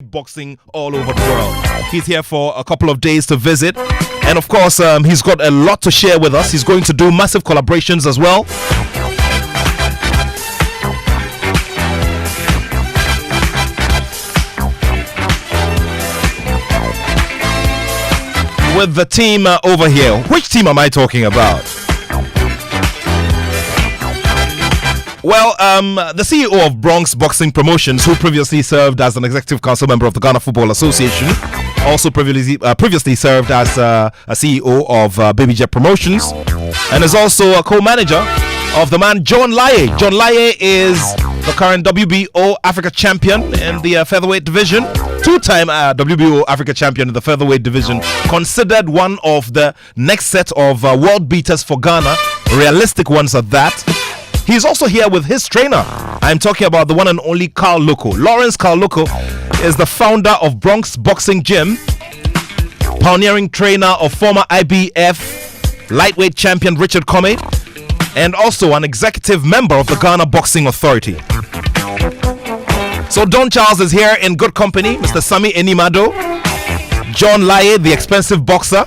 boxing all over the world. He's here for a couple of days to visit, and of course he's got a lot to share with us. He's going to do massive collaborations as well. With the team over here. Which team am I talking about? Well, the CEO of Bronx Boxing Promotions, who previously served as an executive council member of the Ghana Football Association, also previously served as a CEO of Baby Jet Promotions, and is also a co-manager of the man John Laye. John Laye is the current WBO Africa champion in the featherweight division, two-time WBO Africa champion in the featherweight division, considered one of the next set of world beaters for Ghana, realistic ones at that. He's also here with his trainer. I'm talking about the one and only Carl Loko. Lawrence Carl Loko is the founder of Bronx Boxing Gym, pioneering trainer of former IBF lightweight champion Richard Comey, and also an executive member of the Ghana Boxing Authority. So Don Charles is here in good company, Mr. Sami Enimado, John Laye, the expensive boxer,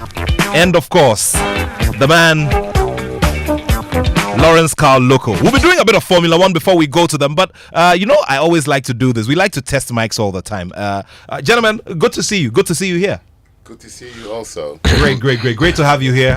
and of course, the man Lawrence Carl Loko. We'll be doing a bit of Formula One before we go to them, but I always like to do this. We like to test mics all the time. Gentlemen, good to see you. Good to see you here. Good to see you also. Great to have you here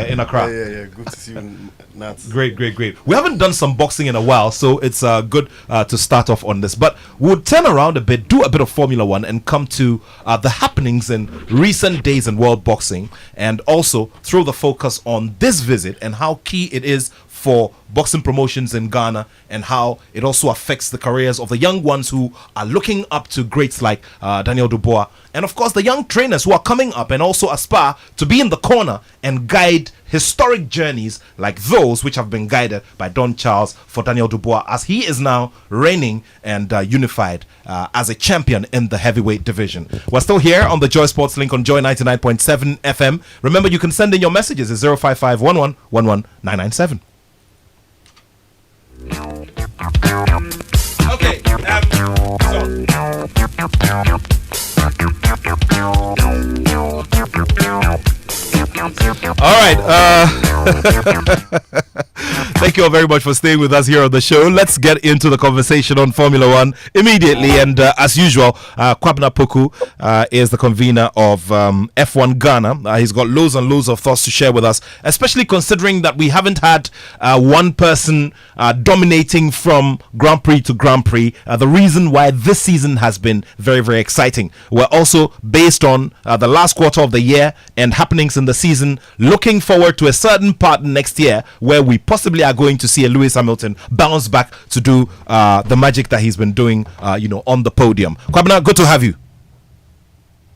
in Accra. Yeah. Good to see you, Nat. Great. We haven't done some boxing in a while, so it's good to start off on this. But we'll turn around a bit, do a bit of Formula One, and come to the happenings in recent days in world boxing, and also throw the focus on this visit and how key it is for boxing promotions in Ghana, and how it also affects the careers of the young ones who are looking up to greats like Daniel Dubois, and of course the young trainers who are coming up and also aspire to be in the corner and guide historic journeys like those which have been guided by Don Charles for Daniel Dubois, as he is now reigning and unified as a champion in the heavyweight division. We're still here on the Joy Sports link on Joy 99.7 FM. Remember, you can send in your messages at 055 11 11 997. Okay, all right. Thank you all very much for staying with us here on the show. Let's get into the conversation on Formula One immediately. And as usual, Kwabena Poku is the convener of F1 Ghana. He's got loads and loads of thoughts to share with us, especially considering that we haven't had one person dominating from Grand Prix to Grand Prix. The reason why this season has been very, very exciting. We're also based on the last quarter of the year and happenings in the season, looking forward to a certain part next year where we possibly are going to see a Lewis Hamilton bounce back to do the magic that he's been doing on the podium. Kwabena, good to have you.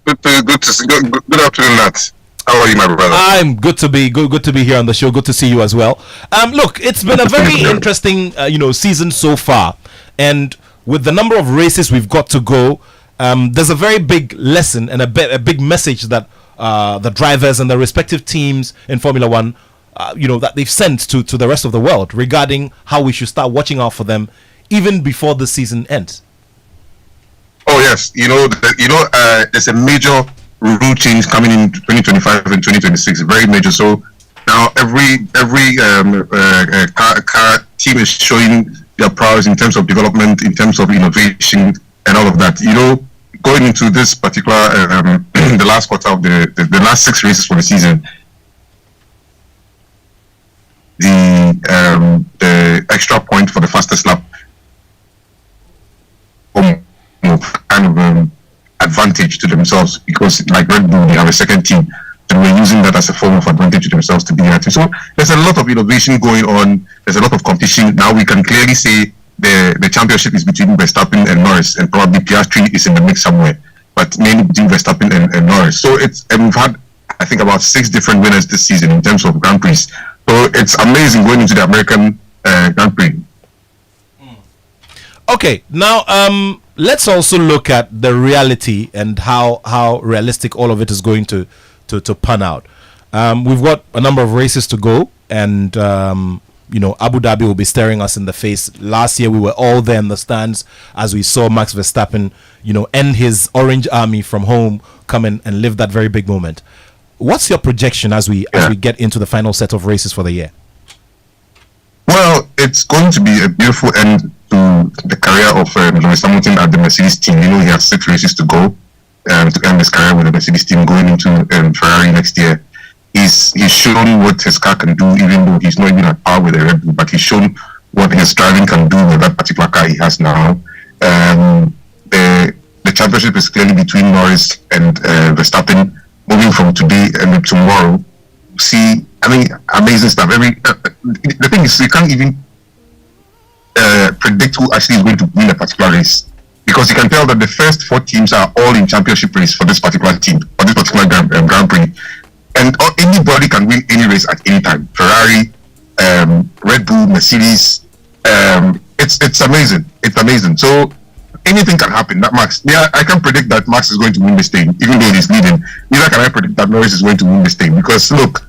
Good afternoon, Nat. How are you, my brother? I'm good to be here on the show. Good to see you as well. Look, it's been a very interesting season so far, and with the number of races we've got to go, there's a very big lesson and a big message that the drivers and the respective teams in Formula One, that they've sent to the rest of the world regarding how we should start watching out for them even before the season ends. Oh yes, there's a major rule change coming in 2025 and 2026, very major. So now every car team is showing their prowess in terms of development, in terms of innovation, and all of that. Going into this particular the last quarter of the last 6 races for the season, the extra point for the fastest lap kind of advantage to themselves, because like Red Bull, they have a second team, and we're using that as a form of advantage to themselves to be here. So there's a lot of innovation going on. There's a lot of competition. Now we can clearly say the championship is between Verstappen and Norris, and probably Piastri is in the mix somewhere, but mainly between Verstappen and Norris. So we've had, I think, about 6 different winners this season in terms of Grand Prix. So it's amazing going into the American Grand Prix. Okay, now let's also look at the reality and how realistic all of it is going to pan out. We've got a number of races to go, and Abu Dhabi will be staring us in the face. Last year we were all there in the stands as we saw Max Verstappen, end his orange army from home, come in and live that very big moment. What's your projection as we get into the final set of races for the year? Well, it's going to be a beautiful end to the career of Lewis Hamilton at the Mercedes team. He has 6 races to go to end his career with the Mercedes team, going into Ferrari next year. He's shown what his car can do, even though he's not even at par with the Red Bull, but he's shown what his driving can do with that particular car he has now. The championship is clearly between Norris and Verstappen. Moving from today and tomorrow, see, amazing stuff. The thing is, you can't even predict who actually is going to win a particular race, because you can tell that the first 4 teams are all in championship race for this particular team, for this particular Grand Prix. And anybody can win any race at any time. Ferrari, Red Bull, Mercedes. It's amazing. It's amazing. So anything can happen. That Max, I can predict that Max is going to win this thing, even though he's leading. Neither can I predict that Norris is going to win this thing, because look,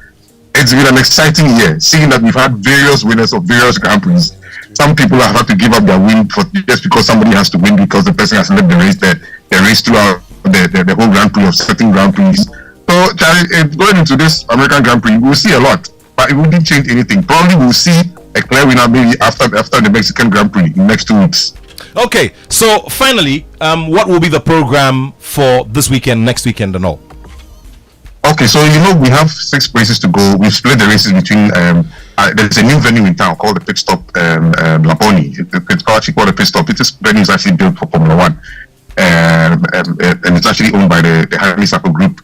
it's been an exciting year, seeing that we've had various winners of various Grand Prix. Some people have had to give up their win just because somebody has to win, because the person has led the race throughout the whole Grand Prix of certain Grand Prix. So, going into this American Grand Prix, we'll see a lot, but it wouldn't change anything. Probably we'll see a clear winner maybe after the Mexican Grand Prix in the next 2 weeks. Okay, so finally, what will be the program for this weekend, next weekend, and all? Okay, so we have 6 races to go. We've split the races between. There's a new venue in town called the Pit Stop Laboni. It's actually called the Pit Stop. This venue is actually built for Formula One, and it's actually owned by the Harley Circle Group.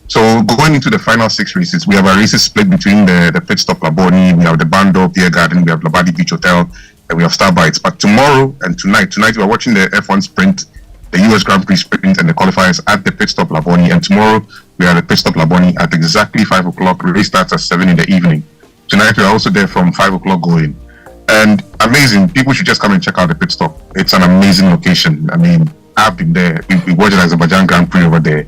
So going into the final 6 races, we have our races split between the Pit Stop Laboni, we have the Bando Beer Garden, we have Labadi Beach Hotel, and we have Star Bites. But tomorrow and tonight we are watching the F1 Sprint, the US Grand Prix Sprint, and the qualifiers at the Pit Stop Laboni. And tomorrow we are at the Pit Stop Laboni at exactly 5 o'clock. The race starts at 7 in the evening. Tonight we are also there from 5 o'clock going. And amazing, people should just come and check out the Pit Stop. It's an amazing location. I've been there. We watched the Azerbaijan Grand Prix over there,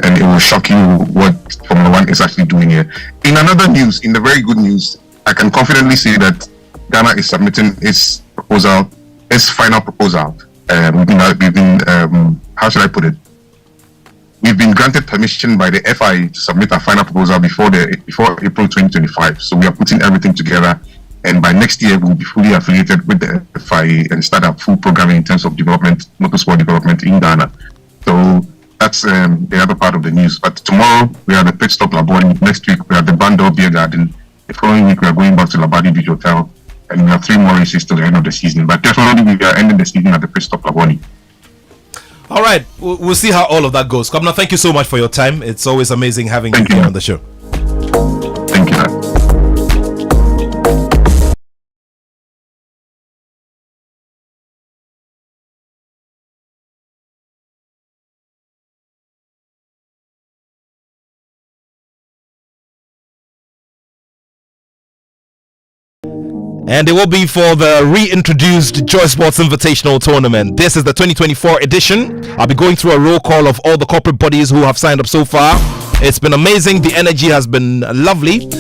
and it will shock you what Formula One is actually doing here. In another news, in the very good news, I can confidently say that Ghana is submitting its final proposal. We've been how should I put it? We've been granted permission by the FIA to submit our final proposal before April 2025. So we are putting everything together, and by next year we'll be fully affiliated with the FIA and start our full programming in terms of development, motorsport development in Ghana. So that's the other part of the news. But tomorrow we are at the Pit Stop Laboni. Next week we are at the Bando Beer Garden. The following week we are going back to Labadi Beach Hotel, and we have 3 more races till the end of the season. But definitely we are ending the season at the Pit Stop Laboni. All right, we'll see how all of that goes. Kamna, thank you so much for your time. It's always amazing having you here on the show. Thank you. And it will be for the reintroduced Joy Sports Invitational Tournament. This is the 2024 edition. I'll be going through a roll call of all the corporate bodies who have signed up so far. It's been amazing. The energy has been lovely.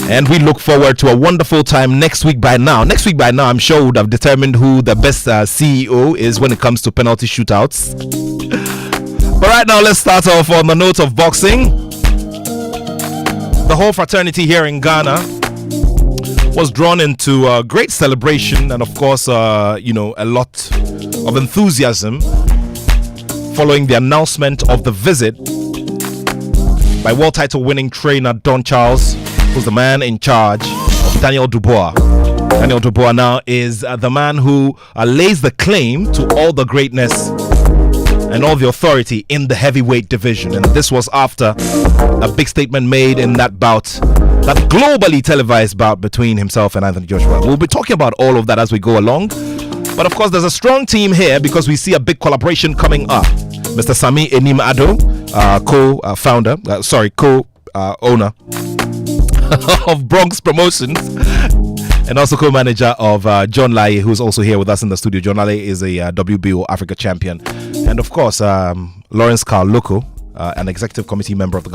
And we look forward to a wonderful time next week by now. Next week by now, I'm sure we would have determined who the best CEO is when it comes to penalty shootouts. But right now, let's start off on the note of boxing. The whole fraternity here in Ghana was drawn into a great celebration and, of course, a lot of enthusiasm following the announcement of the visit by world title winning trainer Don Charles, who's the man in charge of Daniel Dubois. Daniel Dubois now is the man who lays the claim to all the greatness and all the authority in the heavyweight division. And this was after a big statement made in that bout, that globally televised bout between himself and Anthony Joshua. We'll be talking about all of that as we go along. But of course, there's a strong team here because we see a big collaboration coming up. Mr. Sami Enim Attoh, co-owner of Bronx Promotions, and also co-manager of John Lai, who's also here with us in the studio. John Lai is a WBO Africa champion. And of course, Lawrence Carl Loco, an executive committee member of the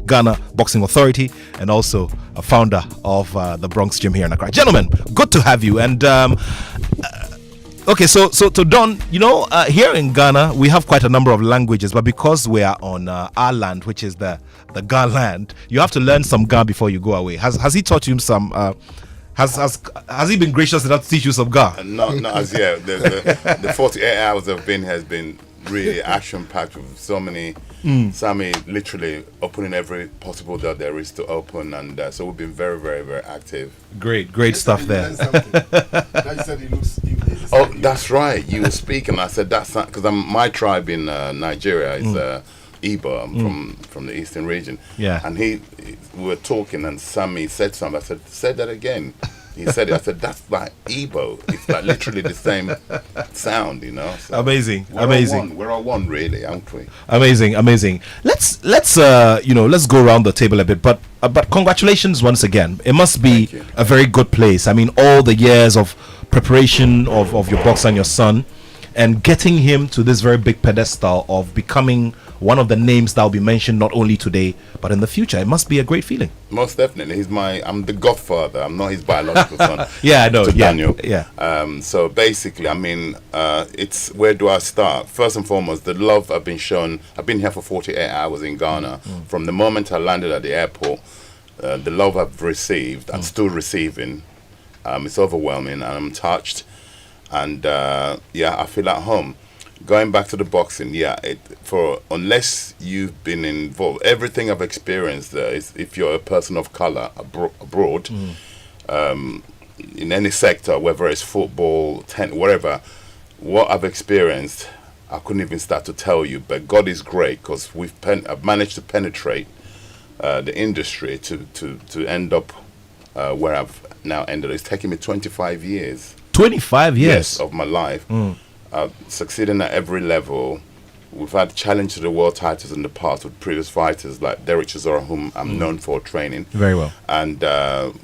Ghana Boxing Authority, and also a founder of the Bronx Gym here in Accra. Gentlemen, good to have you. And okay, so to Don, here in Ghana we have quite a number of languages, but because we are on our land, which is the Ga land, you have to learn some Ga before you go away. Has he taught you some? Has he been gracious enough to teach you some Ga? Not as yet. The 48 hours I've been has been really action packed with so many. Sammy literally opening every possible door there is to open, and so we've been very, very, very active. Great stuff there. Oh, that's right. You were speaking. I said that's because my tribe in Nigeria is Igbo. I'm from the eastern region. Yeah. And we were talking, and Sammy said something. I said, "Say that again." He said it. I said, "That's like Igbo. It's like literally the same sound, So amazing. We're all one, really, aren't we? Amazing. Let's go around the table a bit. But congratulations once again. It must be a very good place. I mean, all the years of preparation of your boxer and your son, and getting him to this very big pedestal of becoming one of the names that will be mentioned not only today but in the future. It must be a great feeling. Most definitely. I'm the godfather. I'm not his biological son. Yeah, I know. To Daniel. Yeah. So basically, I mean, it's where do I start? First and foremost, the love I've been shown. I've been here for 48 hours in Ghana. From the moment I landed at the airport, the love I've received and still receiving, it's overwhelming, and I'm touched. And I feel at home. Going back to the boxing, unless you've been involved, everything I've experienced is if you're a person of color abroad, in any sector, whether it's football, whatever, what I've experienced, I couldn't even start to tell you. But God is great, because I've managed to penetrate the industry to end up where I've now ended. It's taken me 25 years. 25 years? Yes, of my life. Succeeding at every level. We've had challenge to the world titles in the past with previous fighters like Derek Chisora, whom I'm known for training. Very well. And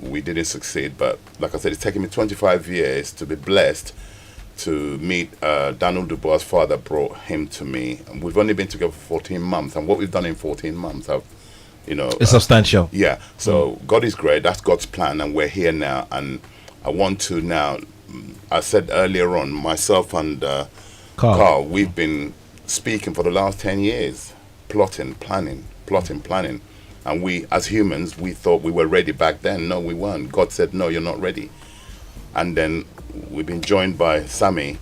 we didn't succeed. But like I said, it's taken me 25 years to be blessed to meet Daniel Dubois' father brought him to me. And we've only been together for 14 months. And what we've done in 14 months, it's substantial. Yeah. So God is great. That's God's plan. And we're here now. And I want to now... I said earlier on, myself and Carl, we've been speaking for the last 10 years, plotting, planning. And we, as humans, we thought we were ready back then. No, we weren't. God said, no, you're not ready. And then we've been joined by Sammy,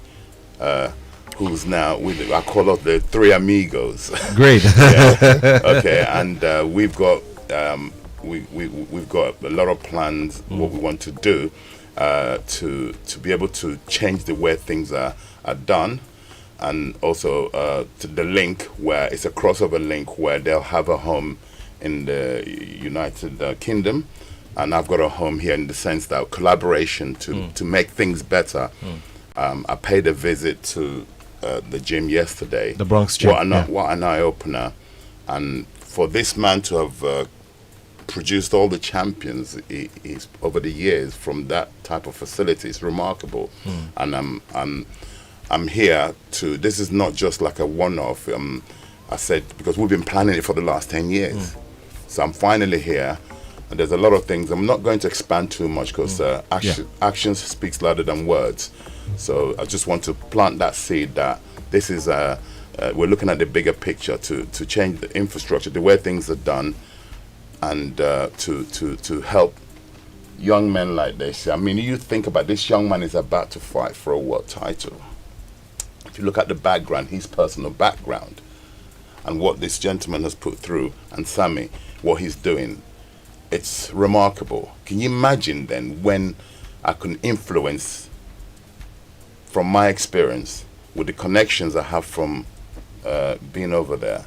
who's now, I call us the three amigos. Great. Okay, and we've got we've got a lot of plans, what we want to do. To be able to change the way things are done, and also to the link where it's a crossover link where they'll have a home in the United Kingdom, and I've got a home here in the sense that collaboration to make things better. I paid a visit to the gym yesterday, the Bronx Gym. What an eye-opener, and for this man to have produced all the champions he's over the years from that type of facility is remarkable. And I'm here to, this is not just like a one-off. I said, because we've been planning it for the last 10 years. So I'm finally here, and there's a lot of things. I'm not going to expand too much because action speaks louder than words. So I just want to plant that seed that this is we're looking at the bigger picture to change the infrastructure, the way things are done, and to help young men like this. I mean, you think about this young man is about to fight for a world title. If you look at the background, his personal background, and what this gentleman has put through, and Sammy, what he's doing, it's remarkable. Can you imagine then when I can influence from my experience with the connections I have from being over there?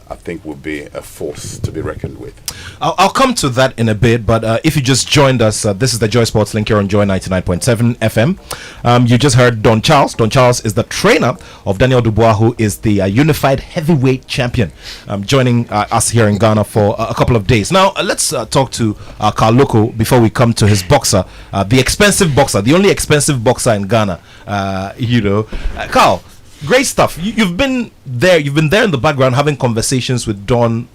I think will be a force to be reckoned with. I'll come to that in a bit, but if you just joined us, this is the Joy Sports Link here on Joy 99.7 FM. You just heard Don Charles. Don Charles is the trainer of Daniel Dubois, who is the unified heavyweight champion, joining us here in Ghana for a couple of days. Now, let's talk to Carl Loco before we come to his boxer, the expensive boxer, the only expensive boxer in Ghana. Carl, Great stuff. You've been there. You've been there in the background, having conversations with Don.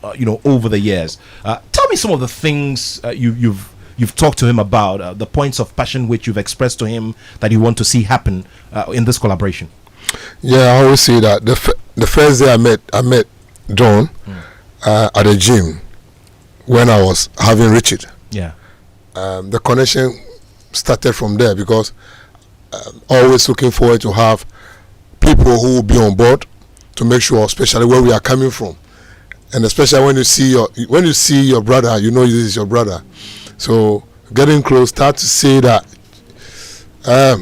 Over the years. Tell me some of the things you've talked to him about. The points of passion which you've expressed to him that you want to see happen in this collaboration. Yeah, I always say that the first day I met Don at the gym when I was having Richard. Yeah. The connection started from there because always looking forward to have people who will be on board to make sure, especially where we are coming from, and especially when you see your brother, you know this is your brother. So getting close, start to say that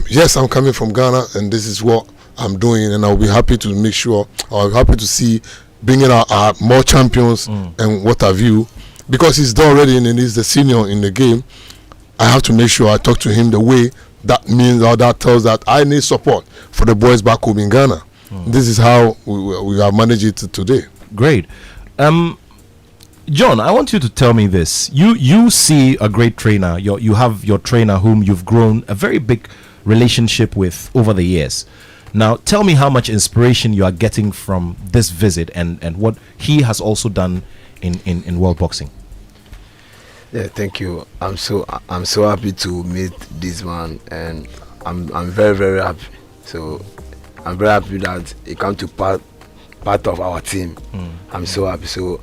yes, I'm coming from Ghana and this is what I'm doing, and I'll be happy to make sure. I'll be happy to see bringing out more champions and what have you, because he's done already and he's the senior in the game. I have to make sure I talk to him the way that means, or that tells that I need support for the boys back home in Ghana. This is how we have managed it today. Great. John, I want you to tell me this. You see a great trainer. You have your trainer whom you've grown a very big relationship with over the years. Now, tell me how much inspiration you are getting from this visit and what he has also done in world boxing. Yeah, thank you. I'm so happy to meet this man, and I'm very, very happy. So I'm very happy that he come to part of our team. I'm so happy. So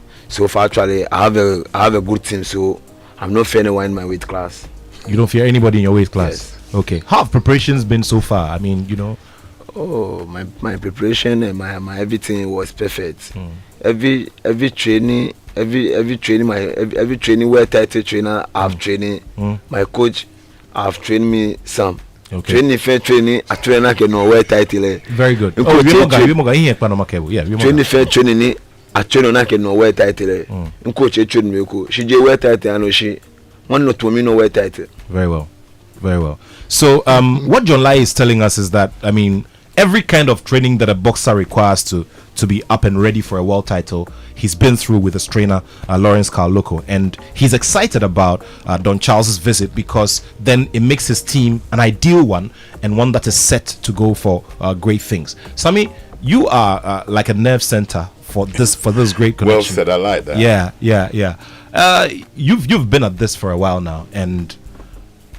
far, actually, I have a good team. So I'm not fear anyone in my weight class. You don't fear anybody in your weight class. Yes. Okay. How have preparations been so far? I mean, Oh, my preparation and my everything was perfect. Every training, every training where title trainer I've training. My coach I've trained me some. Okay. Training a trainer can know where title. Very good. Training fair training a trainer can know where title. Coach train me ko. She je where title and she one not to me know where title. Very well. Very well. So what John Lai is telling us is that, I mean, every kind of training that a boxer requires to be up and ready for a world title, he's been through with his trainer, Lawrence Carloco, and he's excited about Don Charles's visit because then it makes his team an ideal one and one that is set to go for great things. Sammy, you are like a nerve center for this great connection. Well said, I like that. Yeah. You've been at this for a while now, and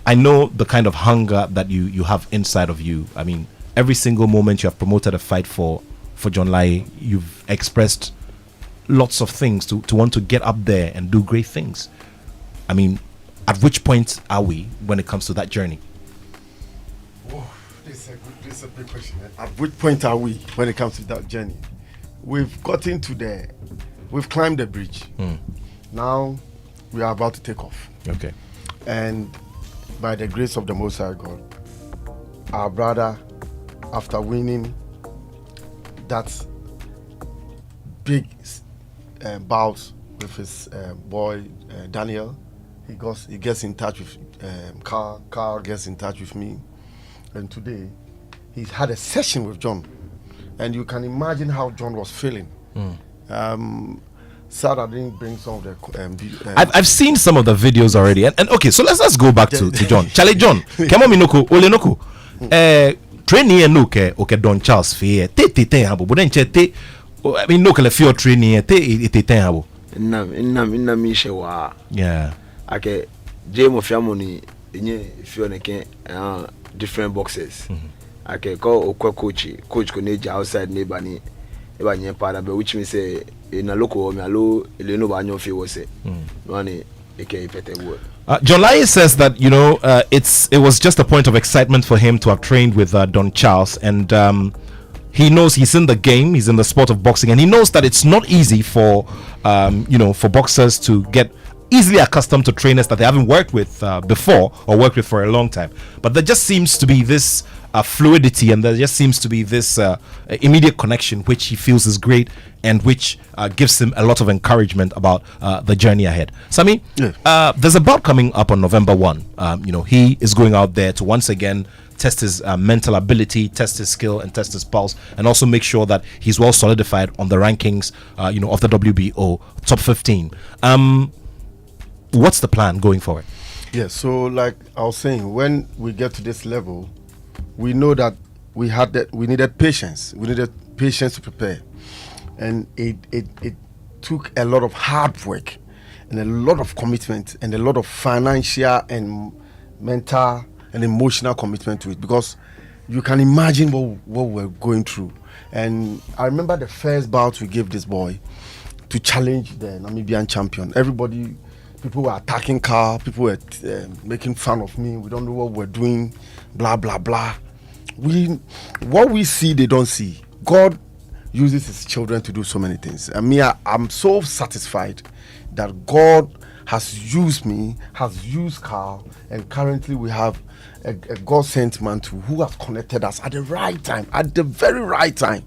I know the kind of hunger that you have inside of you. I mean, every single moment you have promoted a fight for John Lai, you've expressed lots of things to want to get up there and do great things. I mean, at which point are we when it comes to that journey? Oh, this is a big question. At which point are we when it comes to that journey? We've climbed the bridge. Now we are about to take off. Okay. And by the grace of the Most High God, our brother, after winning that big bout with his boy Daniel, he gets in touch with Carl gets in touch with me, and today he's had a session with John, and you can imagine how John was feeling. Sad I didn't bring some of the I've seen some of the videos already, and okay, so let's go back to John. Charlie John, kemo minoko olenoko. Training and okay Don Charles Fair. Te habo. Budenche te. I mean, no kale fio training te habo. Inna mi shewa. Yeah. Okay, Jame of Yamoni, fio neke different boxes. Okay, go coach could outside neighbor ni. Part of which me say in a local me allo Eleno Banyo fee was it. Money John Lai says that it was just a point of excitement for him to have trained with Don Charles, and he knows he's in the game, he's in the sport of boxing, and he knows that it's not easy for for boxers to get easily accustomed to trainers that they haven't worked with before or worked with for a long time. But there just seems to be this fluidity, and there just seems to be this immediate connection which he feels is great and which gives him a lot of encouragement about the journey ahead. Sami, there's a bout coming up on November 1. He is going out there to once again test his mental ability, test his skill, and test his pulse, and also make sure that he's well solidified on the rankings of the WBO top 15. What's the plan going forward? Yeah, so like I was saying, when we get to this level, we know that we needed patience. We needed patience to prepare, and it took a lot of hard work and a lot of commitment and a lot of financial and mental and emotional commitment to it, because you can imagine what we're going through. And I remember the first bout we gave this boy to challenge the Namibian champion. People were attacking Carl, people were making fun of me. We don't know what we're doing, blah blah blah. What we see, they don't see. God uses his children to do so many things. And me, I'm so satisfied that God has used me, has used Carl, and currently we have a God-sent man too, who has connected us at the right time, at the very right time,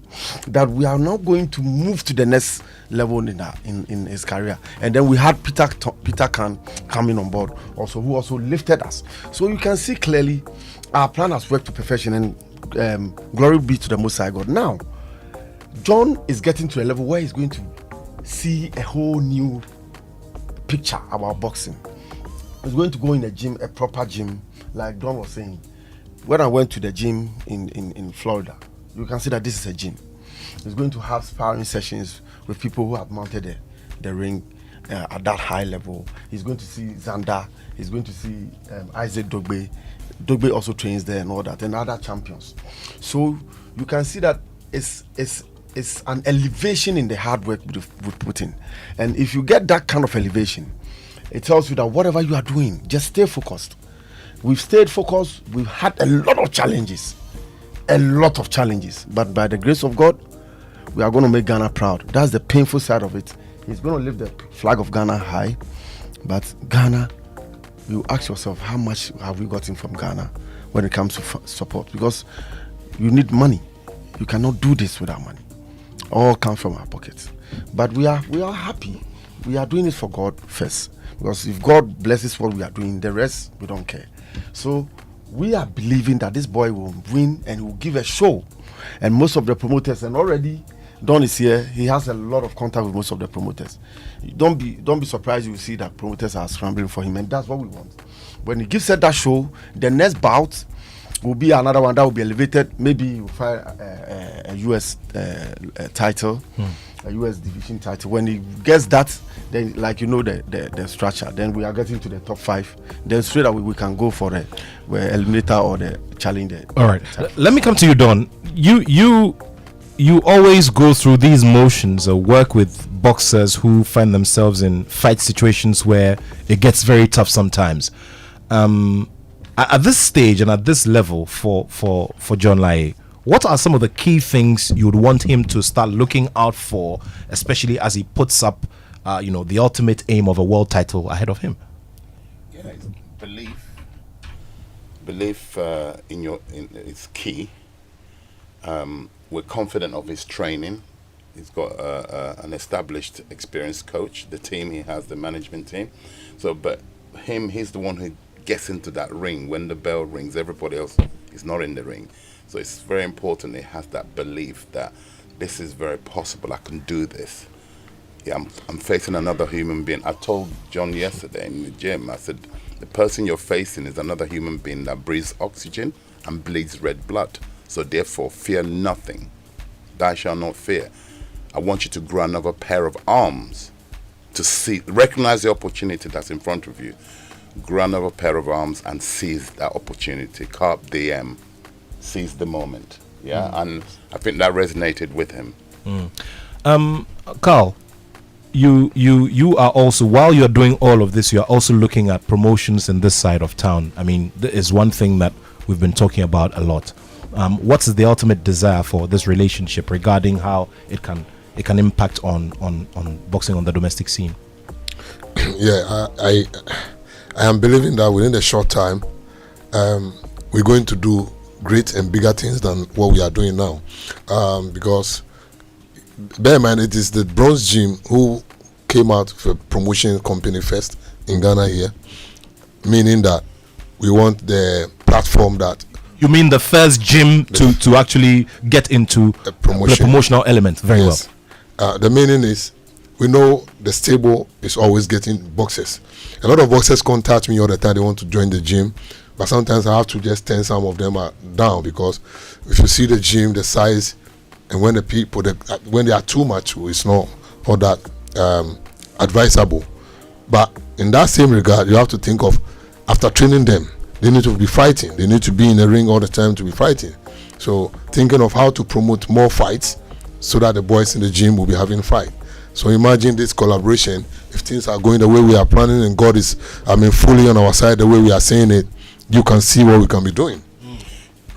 that we are now going to move to the next level in his career. And then we had Peter Khan coming on board also, who also lifted us. So you can see clearly our plan has worked to perfection, and glory be to the Most High God. Now, John is getting to a level where he's going to see a whole new picture about boxing. He's going to go in a gym, a proper gym, like Don was saying. When I went to the gym in Florida, you can see that this is a gym. He's going to have sparring sessions with people who have mounted the ring at that high level. He's going to see Xander. He's going to see Isaac Dogbe. Dogbe also trains there and all that, and other champions. So you can see that it's an elevation in the hard work we've put in. And if you get that kind of elevation, it tells you that whatever you are doing, just stay focused. We've stayed focused. We've had a lot of challenges. But by the grace of God, we are going to make Ghana proud. That's the painful side of it. He's going to lift the flag of Ghana high. But Ghana, you ask yourself, how much have we gotten from Ghana when it comes to support? Because you need money. You cannot do this without money. All comes from our pockets. But we are happy. We are doing it for God first. Because if God blesses what we are doing, the rest, we don't care. So we are believing that this boy will win and he will give a show. And most of the promoters, and already Don is here, he has a lot of contact with most of the promoters. Don't be surprised you will see that promoters are scrambling for him, and that's what we want. When he gives us that show, the next bout will be another one that will be elevated. Maybe he will fight a US title, a US division title. When he gets that, then like the structure, then we are getting to the top 5. Then straight away we can go for the eliminator or the challenger. All right, let me come to you, Don. You always go through these motions or work with boxers who find themselves in fight situations where it gets very tough sometimes. At this stage and at this level for John Laye, what are some of the key things you would want him to start looking out for, especially as he puts up the ultimate aim of a world title ahead of him? Yeah, it's belief is key. We're confident of his training. He's got an established, experienced coach. The team he has, the management team. So, but he's the one who gets into that ring. When the bell rings, everybody else is not in the ring. So it's very important he has that belief that this is very possible. I can do this. Yeah, I'm facing another human being. I told John yesterday in the gym, I said, the person you're facing is another human being that breathes oxygen and bleeds red blood. So therefore, fear nothing. Thou shalt not fear. I want you to grow another pair of arms to recognize the opportunity that's in front of you. Grow another pair of arms and seize that opportunity. Carpe diem. Seize the moment. Yeah, and I think that resonated with him. Carl, you are also, while you're doing all of this, you're also looking at promotions in this side of town. I mean, there is one thing that we've been talking about a lot. What's the ultimate desire for this relationship regarding how it can impact on boxing on the domestic scene? Yeah, I am believing that within a short time, we're going to do great and bigger things than what we are doing now. Because bear in mind, it is the Bronze Gym who came out for promotion company first in Ghana here, meaning that we want the platform that. You mean the first gym to actually get into the promotional element? Very yes. Well. The meaning is, we know the stable is always getting boxers. A lot of boxers contact me all the time. They want to join the gym. But sometimes I have to just turn some of them down, because if you see the gym, the size, and when the people, when they are too much, it's not all that advisable. But in that same regard, you have to think of, after training them, they need to be fighting. They need to be in the ring all the time to be fighting. So thinking of how to promote more fights so that the boys in the gym will be having fight. So imagine this collaboration. If things are going the way we are planning and God is, fully on our side, the way we are saying it, you can see what we can be doing.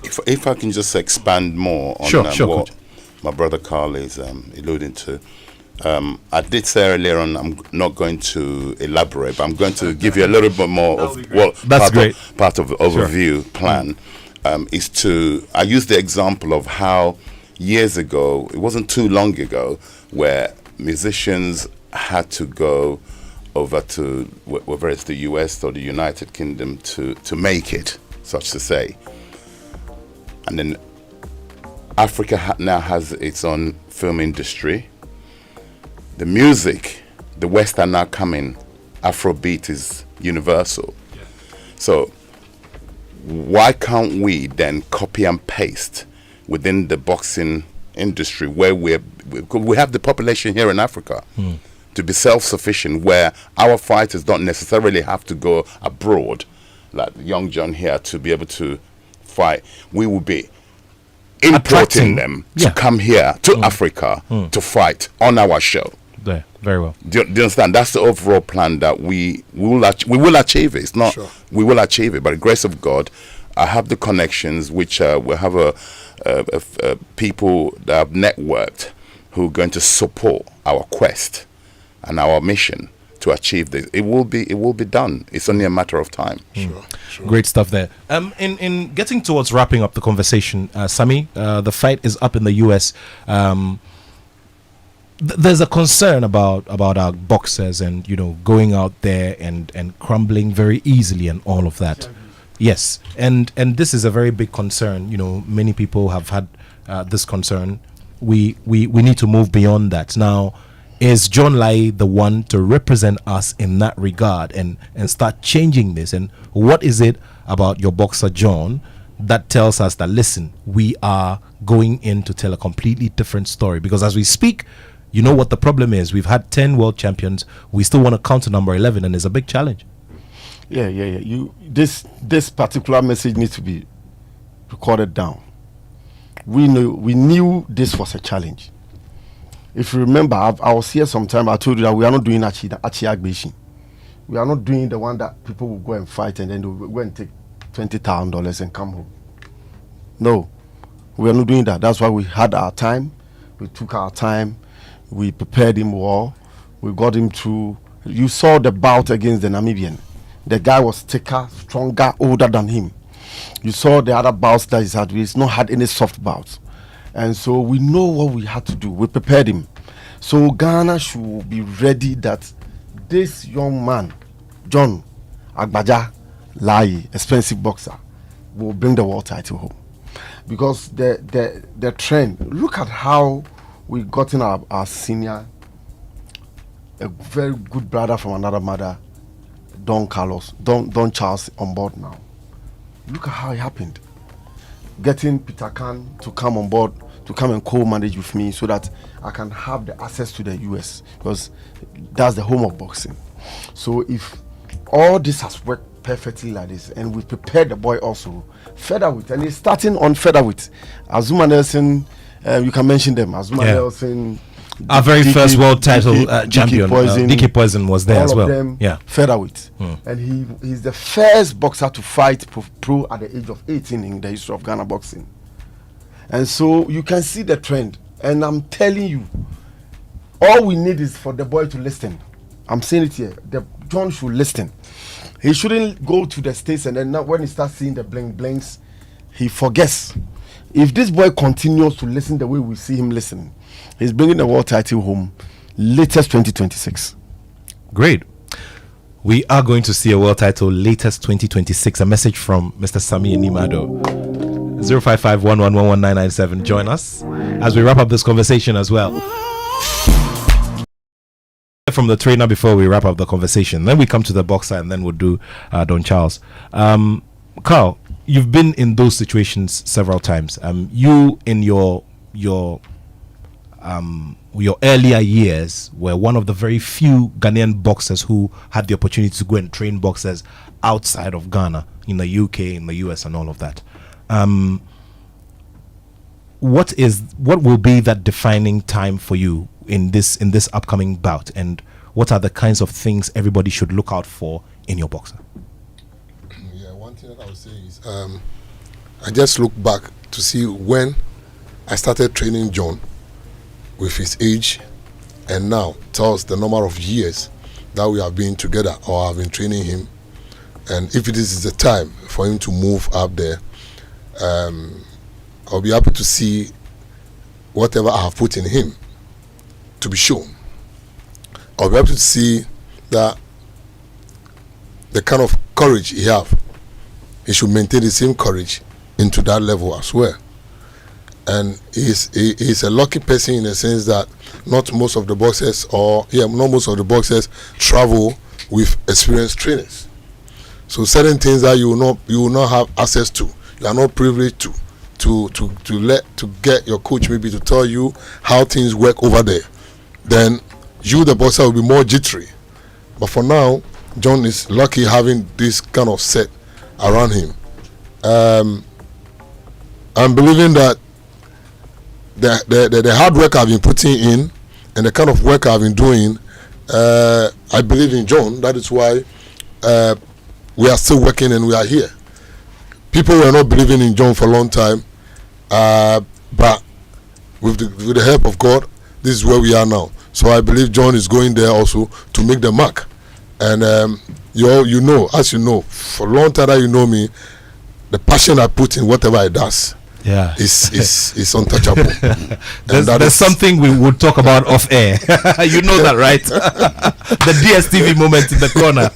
If I can just expand more on what my brother Carl is alluding to. I did say earlier on, I'm not going to elaborate, but I'm going to give you a little bit more of what part of the overview plan is to. I use the example of how years ago, it wasn't too long ago, where musicians had to go over to whether it's the US or the United Kingdom to make it, such to say. And then Africa now has its own film industry. The music, the West are now coming. Afrobeat is universal. Yeah. So why can't we then copy and paste within the boxing industry, where we have the population here in Africa to be self-sufficient, where our fighters don't necessarily have to go abroad, like young John here, to be able to fight. We will be importing them to come here to Africa to fight on our show. There, very well. Do you understand? That's the overall plan that we will achieve it. It's not we will achieve it, by the grace of God. I have the connections, which we have people that have networked who are going to support our quest and our mission to achieve this. It will be done. It's only a matter of time. Sure. Great stuff there. In getting towards wrapping up the conversation, Sammy, the fight is up in the US. There's a concern about our boxers and going out there and crumbling very easily and all of that. Yes, and this is a very big concern. Many people have had this concern. We need to move beyond that. Now, is John Lai the one to represent us in that regard and start changing this? And what is it about your boxer, John, that tells us that, listen, we are going in to tell a completely different story? Because as we speak, you know what the problem is. We've had 10 world champions. We still want to count to number 11, and it's a big challenge. Yeah. This particular message needs to be recorded down. We knew this was a challenge. If you remember, I was here sometime. I told you that we are not doing Achi Agbeshi. We are not doing the one that people will go and fight and then they will go and take $20,000 and come home. No, we are not doing that. That's why we had our time. We took our time. We prepared him well. We got him through. You saw the bout against the Namibian. The guy was thicker, stronger, older than him. You saw the other bouts that he's had. He's not had any soft bouts. And so we know what we had to do. We prepared him. So Ghana should be ready that this young man, John Agbaja Lai, expensive boxer, will bring the world title home. Because the trend, look at how we got in our senior, a very good brother from another mother, Don Charles on board now. Look at how it happened. Getting Peter Khan to come on board, to come and co-manage with me so that I can have the access to the US, because that's the home of boxing. So if all this has worked perfectly like this, and we prepared the boy also, featherweight, and he's starting on featherweight. Azuma Nelson, you can mention them. Azuma Nelson, our very first world title champion, Dickie Poison was there as well. All of them, featherweight. And he's the first boxer to fight pro at the age of 18 in the history of Ghana boxing. And so you can see the trend. And I'm telling you, all we need is for the boy to listen. I'm saying it here. John should listen. He shouldn't go to the States and then when he starts seeing the blinks, he forgets. If this boy continues to listen the way we see him listening, he's bringing the world title home latest 2026. Great. We are going to see a world title latest 2026. A message from Mr. Sami Inimado. 055-1111-997. Join us as we wrap up this conversation as well. From the trainer before we wrap up the conversation. Then we come to the boxer and then we'll do Don Charles. Carl, you've been in those situations several times. You in your earlier years were one of the very few Ghanaian boxers who had the opportunity to go and train boxers outside of Ghana, in the UK, in the US, and all of that. What will be that defining time for you in this upcoming bout, and what are the kinds of things everybody should look out for in your boxer? Yeah, one thing that I would say is I just look back to see when I started training John with his age, and now tells the number of years that we have been together or have been training him. And if this is the time for him to move up there, I'll be happy to see whatever I have put in him to be shown. I'll be happy to see that the kind of courage he have, he should maintain the same courage into that level as well. And he's a lucky person in the sense that not most of the boxers travel with experienced trainers. So certain things that you will not have access to, you are not privileged to get your coach maybe to tell you how things work over there. Then you, the boxer, will be more jittery. But for now, John is lucky having this kind of set around him. I'm believing that the hard work I've been putting in and the kind of work I've been doing, I believe in John. That is why we are still working and we are here. People were not believing in John for a long time, but with the help of God, this is where we are now. So I believe John is going there also to make the mark. And you know, for a long time that you know me, the passion I put in whatever I does, is untouchable. there's something we would talk about off air. You know that, right? The DSTV moment in the corner.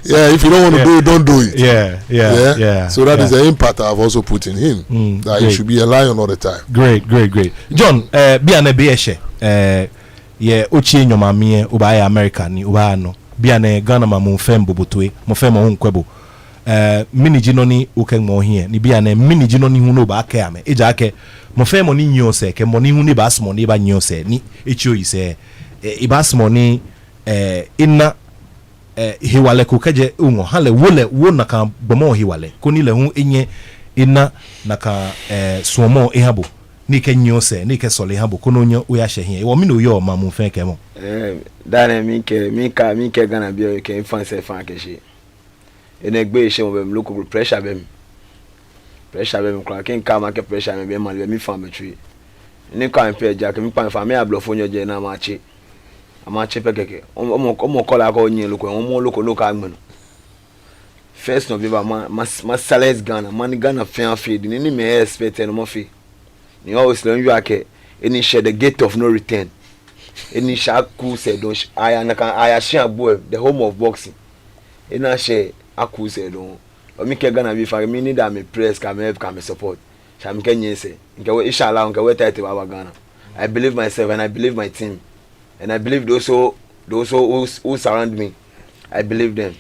Yeah, if you don't want to do it, don't do it. Yeah. So that is the impact I've also put in him. That he should be a lion all the time. Great. John, biane bieshe. Uchi nyomamie ubaya America ni ubano. Biane Ghana ma mufembo butwe, mufemo hunkwebo. Mini jinoni uke mohie ni biane mini jinoni huno ba ake ame eja ake mofemo ni nyose ke moni huni basmo ni ba nyose ni echo ise ibasmo ni inna hiwale kukaje ungo hale wona ka bomo hiwale kuni le hu enye inna naka suomo ehabo ni ke nyose ni ke sole habo kono nya uyashe hie wo mino yo ma mu fe ke mo dane mi ke Ghana bi ke fanse fan ke shi enegbe she mo bem local pressure bem kwa ken ka ma ke pressure me be man be mi fan betwi ni kan pe ja ke mi pan fa me ablofo nyo je na ma chi pekeke omo kola ko nyi local omo local agmen first November ma sales Ghana fan feed ni me expect no mo fi ni always learn you ake any share the gate of no return any shaku said don't I share boy the home of boxing ina share aku said don't me ke Ghana be fa me need am press can help can support sham kenye say nke we inshallah nke we title baba Ghana. I believe myself and I believe my team and I believe those who surround me. I believe them.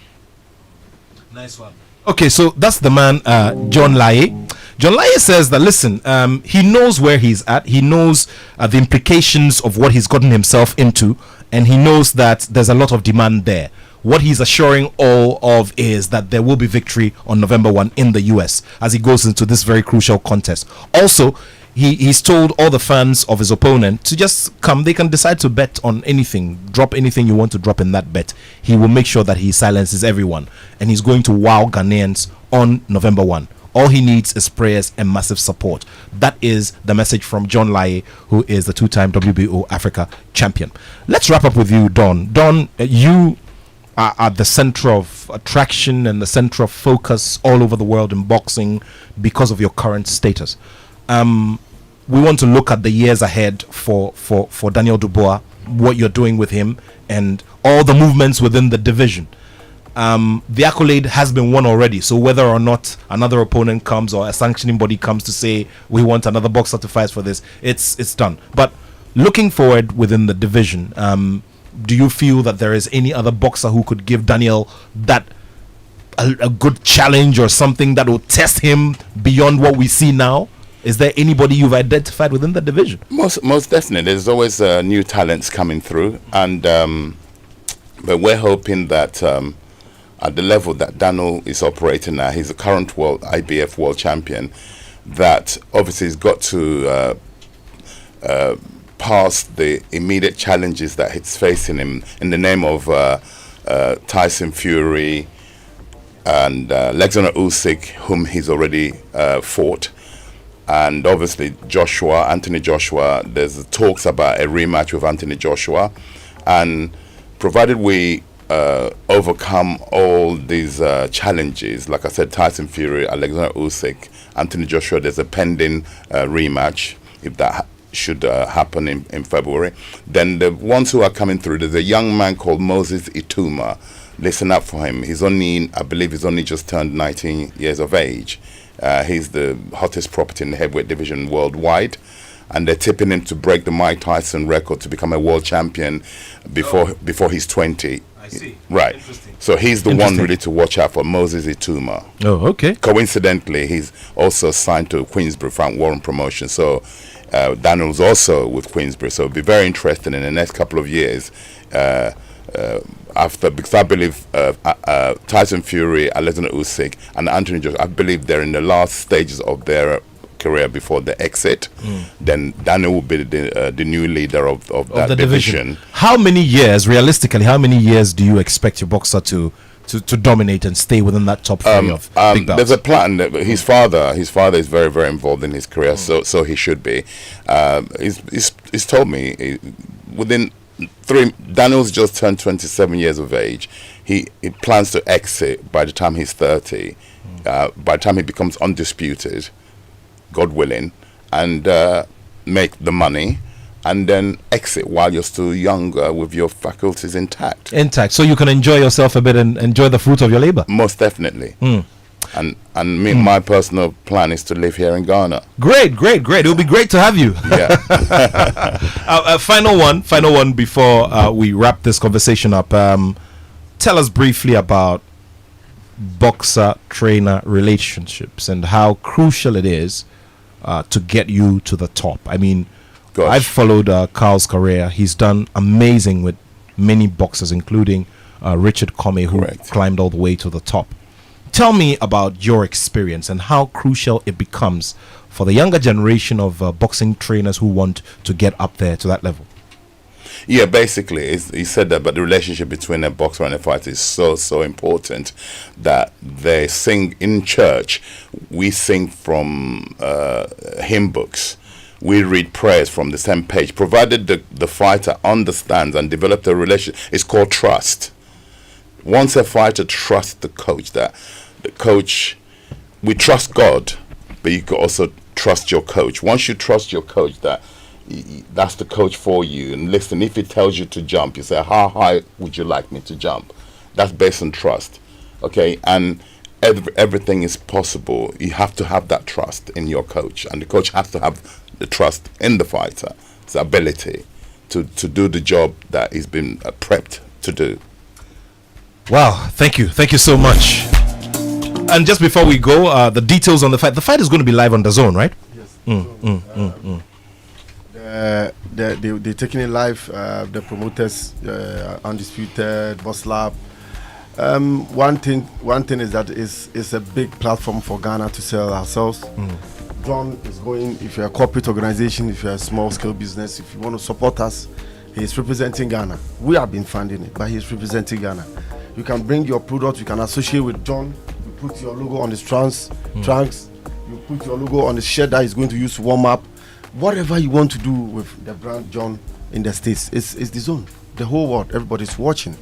Nice one. Okay, so that's the man, John Laye. John Laye says that, listen, he knows where he's at. He knows the implications of what he's gotten himself into, and he knows that there's a lot of demand there. What he's assuring all of is that there will be victory on November 1 in the US as he goes into this very crucial contest. Also, he's told all the fans of his opponent to just come. They can decide to bet on anything. Drop anything you want to drop in that bet. He will make sure that he silences everyone. And he's going to wow Ghanaians on November 1. All he needs is prayers and massive support. That is the message from John Laye, who is the two-time WBO Africa champion. Let's wrap up with you, Don. Don, you are at the center of attraction and the center of focus all over the world in boxing because of your current status. We want to look at the years ahead for Daniel Dubois, what you're doing with him, and all the movements within the division. The accolade has been won already, so whether or not another opponent comes or a sanctioning body comes to say we want another boxer to fight for this, it's done. But looking forward within the division, do you feel that there is any other boxer who could give Daniel that a good challenge or something that will test him beyond what we see now? Is there anybody you've identified within the division? Most definitely. There's always new talents coming through, and but we're hoping that at the level that Daniel is operating now, he's the current world IBF world champion. That obviously he's got to pass the immediate challenges that he's facing him in the name of Tyson Fury and Alexander Usyk, whom he's already fought. And obviously Anthony Joshua, there's talks about a rematch with Anthony Joshua. And provided we overcome all these challenges, like I said, Tyson Fury, Alexander Usyk, Anthony Joshua, there's a pending rematch, if that should happen in February. Then the ones who are coming through, there's a young man called Moses Ituma. Listen up for him. I believe he's only just turned 19 years of age. He's the hottest property in the heavyweight division worldwide, and they're tipping him to break the Mike Tyson record to become a world champion before he's 20. I see. Right. So he's the one really to watch out for, Moses Ituma. Oh, okay. Coincidentally, he's also signed to Queensbury Frank Warren Promotion. So Daniel's also with Queensbury. So it'll be very interesting in the next couple of years. Because I believe Tyson Fury, Alexander Usyk, and Anthony Joshua, I believe they're in the last stages of their career before the exit. Then Daniel will be the new leader of that division. How many years, realistically, do you expect your boxer to dominate and stay within that top three of big belts? There's a plan. His father is very, very involved in his career, so he should be. He's told me within Daniel's just turned 27 years of age. He plans to exit by the time he's 30. By the time he becomes undisputed, God willing, and make the money, and then exit while you're still younger with your faculties intact. So you can enjoy yourself a bit and enjoy the fruit of your labor. Most definitely. And my personal plan is to live here in Ghana. Great. It'll be great to have you. Yeah. Final one before we wrap this conversation up. Tell us briefly about boxer-trainer relationships and how crucial it is to get you to the top. I mean, I've followed Carl's career. He's done amazing with many boxers, including Richard Comey, who climbed all the way to the top. Tell me about your experience and how crucial it becomes for the younger generation of boxing trainers who want to get up there to that level. Yeah, basically, he said that, but the relationship between a boxer and a fighter is so important that they sing in church. We sing from hymn books. We read prayers from the same page, provided the fighter understands and develops a relationship. It's called trust. Once a fighter trusts the coach, we trust God, but you can also trust your coach. Once you trust your coach, that's the coach for you. And listen, if he tells you to jump, you say, how high would you like me to jump? That's based on trust. Okay, and everything is possible. You have to have that trust in your coach, and the coach has to have the trust in the fighter, his ability to do the job that he's been prepped to do. Wow, thank you so much. And just before we go, the details on the fight is going to be live on the Zone, right? Yes. They're taking it live. The promoters, Undisputed, Boss Lab. One thing is that it's a big platform for Ghana to sell ourselves. John is going. If you're a corporate organization, if you're a small scale business, if you want to support us, he's representing Ghana. We have been funding it, but he's representing Ghana. You can bring your product. You can associate with John. You put your logo on his trunks. You put your logo on the shirt that he's going to use to warm up. Whatever you want to do with the brand John in the States, it's the Zone. The whole world, everybody's watching.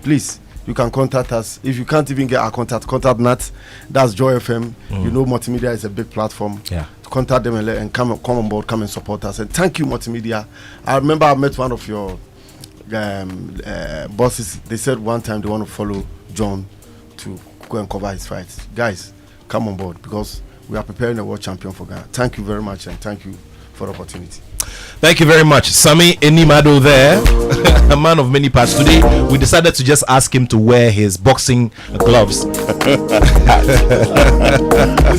Please, you can contact us. If you can't even get our contact Nat. That's Joy FM. You know, multimedia is a big platform. Yeah. Contact them and come on board, come and support us. And thank you, multimedia. I remember I met one of your bosses. They said one time they want to follow John to go and cover his fights. Guys, come on board because we are preparing a world champion for Ghana. Thank you very much, and thank you for the opportunity. Thank you very much. Sami Enimado there, a man of many parts. Today, we decided to just ask him to wear his boxing gloves. This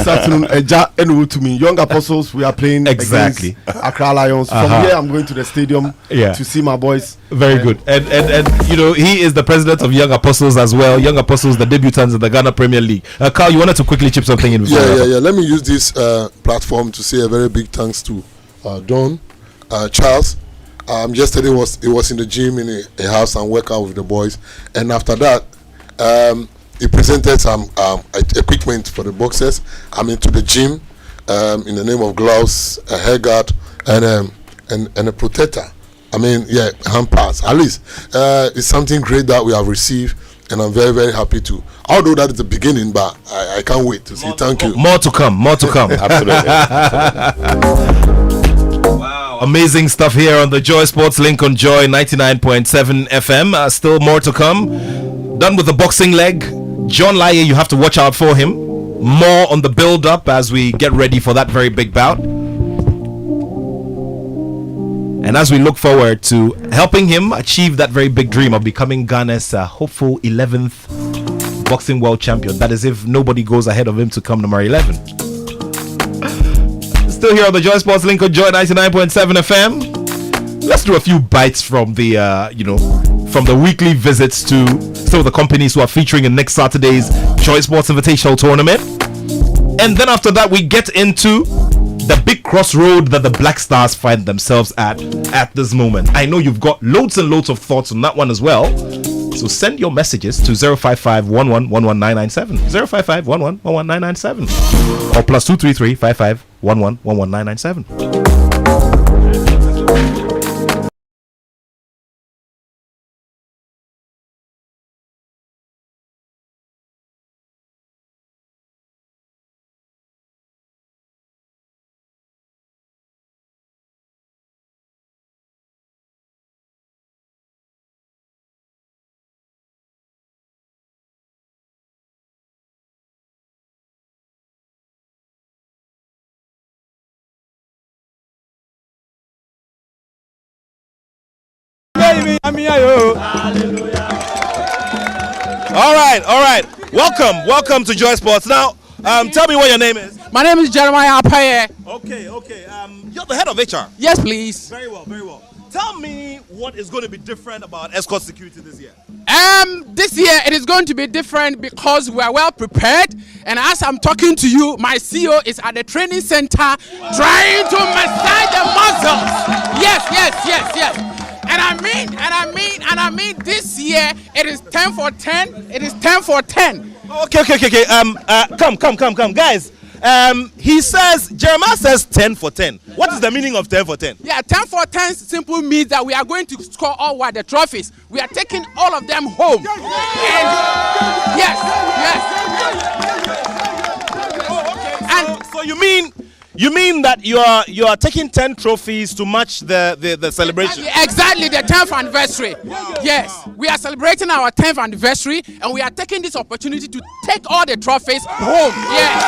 afternoon, to me, Young Apostles, we are playing exactly against Accra Lions. From here, I'm going to the stadium to see my boys. Very good. And you know, he is the president of Young Apostles as well. Young Apostles, the debutants in the Ghana Premier League. Carl, you wanted to quickly chip something in? Yeah. Let me use this platform to say a very big thanks to Don. Charles, yesterday he was in the gym in a house and work out with the boys, and after that, he presented some equipment for the boxers. I'm into the gym in the name of gloves, a hair guard, and a protector. Hand pads. At least it's something great that we have received, and I'm very, very happy to. Although that is the beginning, but I can't wait to say thank you. More to come. Absolutely. Wow, amazing stuff here on the Joy Sports link on Joy 99.7 FM. Still more to come. Done with the boxing leg. John Laye, you have to watch out for him. More on the build up as we get ready for that very big bout. And as we look forward to helping him achieve that very big dream of becoming Ghana's hopeful 11th boxing world champion. That is, if nobody goes ahead of him to come number 11. Still here on the Joy Sports link on Joy 99.7 FM. Let's do a few bites from the from the weekly visits to some of the companies who are featuring in next Saturday's Joy Sports Invitational Tournament. And then after that, we get into the big crossroad that the Black Stars find themselves at this moment. I know you've got loads and loads of thoughts on that one as well. So send your messages to 055 11 11997, 055 11 11997, or plus 233 55 11 11997. All right. Welcome to Joy Sports. Now, tell me what your name is. My name is Jeremiah Apaye. Okay. You're the head of HR. Yes, please. Very well. Tell me what is going to be different about escort security this year. This year it is going to be different because we are well prepared. And as I'm talking to you, my CEO is at the training center trying to massage the muscles. Yes. And I mean, this year it is 10 for 10. It is 10 for 10. Okay. Come, guys. He says, Jeremiah says 10 for 10. What is the meaning of 10 for 10? Yeah, 10 for 10 simply means that we are going to score all the trophies. We are taking all of them home. And yes. And so you mean that you are taking 10 trophies to match the celebration? Exactly, the 10th anniversary. Wow. Yes, we are celebrating our 10th anniversary, and we are taking this opportunity to take all the trophies home. Yes.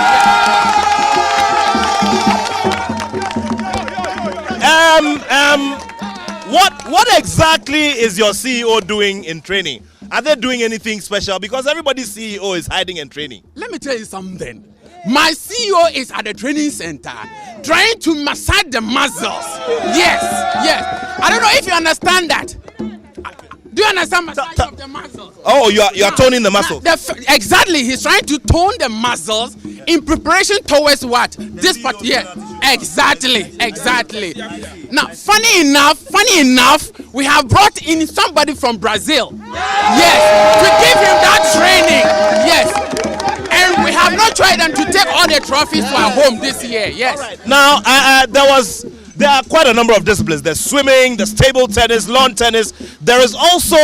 What exactly is your CEO doing in training? Are they doing anything special? Because everybody's CEO is hiding in training. Let me tell you something. My CEO is at the training center trying to massage the muscles. Yes. I don't know if you understand that. Do you understand massage of the muscles? Oh, you are toning the muscles. Exactly. He's trying to tone the muscles in preparation towards what? This part. Yeah. Exactly. Now, funny enough, we have brought in somebody from Brazil. Yes, to give him that training. Yes. And we have not tried them to take all the trophies to our home this year. Yes. Right. Now, there are quite a number of disciplines. There's swimming, there's table tennis, lawn tennis. There is also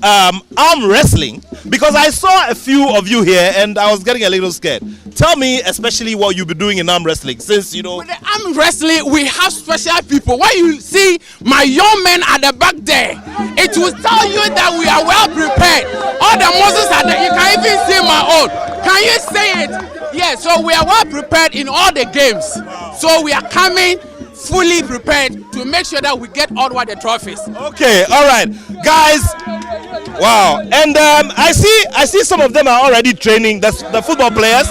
arm wrestling. Because I saw a few of you here and I was getting a little scared. Tell me especially what you'll be doing in arm wrestling, since you know. With the arm wrestling, we have special people. When you see my young men at the back there, it will tell you that we are well prepared. All the muscles are there. You can even see my own. Can you say it? Yeah, so we are well prepared in all the games. So we are coming fully prepared to make sure that we get all the trophies. Okay, all right, guys. Wow, and I see some of them are already training. That's the football players.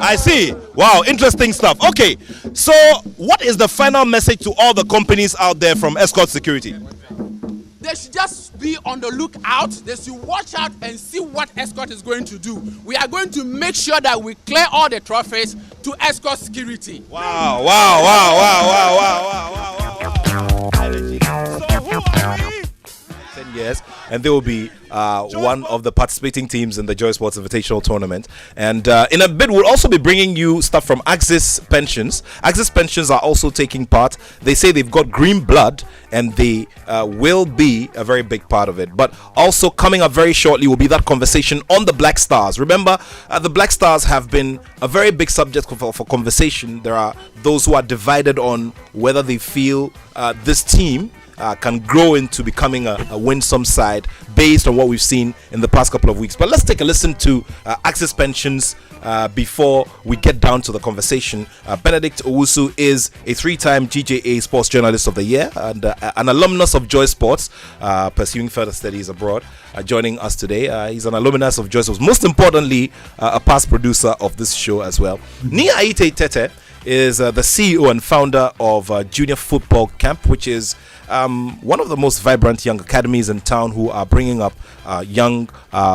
I see. Wow, interesting stuff. Okay, so what is the final message to all the companies out there from Escort Security? They should just be on the lookout. They should watch out and see what Escort is going to do. We are going to make sure that we clear all the trophies to Escort Security. Wow, wow, wow, wow, wow, wow, wow, wow, wow. So who are we? 10 years, and they will be one of the participating teams in the Joy Sports Invitational Tournament. And in a bit, we'll also be bringing you stuff from Axis Pensions. Axis Pensions are also taking part. They say they've got green blood, and they will be a very big part of it. But also coming up very shortly will be that conversation on the Black Stars. Remember, the Black Stars have been a very big subject for conversation. There are those who are divided on whether they feel this team can grow into becoming a winsome side based on what we've seen in the past couple of weeks. But let's take a listen to Axis Pensions before we get down to the conversation. Benedict Owusu is a 3-time GJA Sports Journalist of the Year and an alumnus of Joy Sports, pursuing further studies abroad. Joining us today, he's an alumnus of Joy Sports, most importantly a past producer of this show as well. Nia Aite Tete is the CEO and founder of Junior Football Camp, which is one of the most vibrant young academies in town, who are bringing up young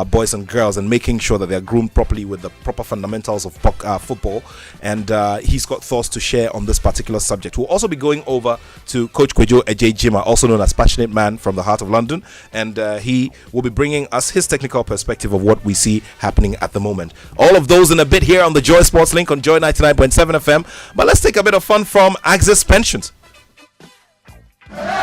boys and girls and making sure that they're groomed properly with the proper fundamentals of football. And he's got thoughts to share on this particular subject. We'll also be going over to Coach Kwejo Ejejima, also known as Passionate Man from the heart of London, and he will be bringing us his technical perspective of what we see happening at the moment. All of those in a bit here on the Joy Sports Link on Joy 99.7 FM. But let's take a bit of fun from Axis Pensions. Wow.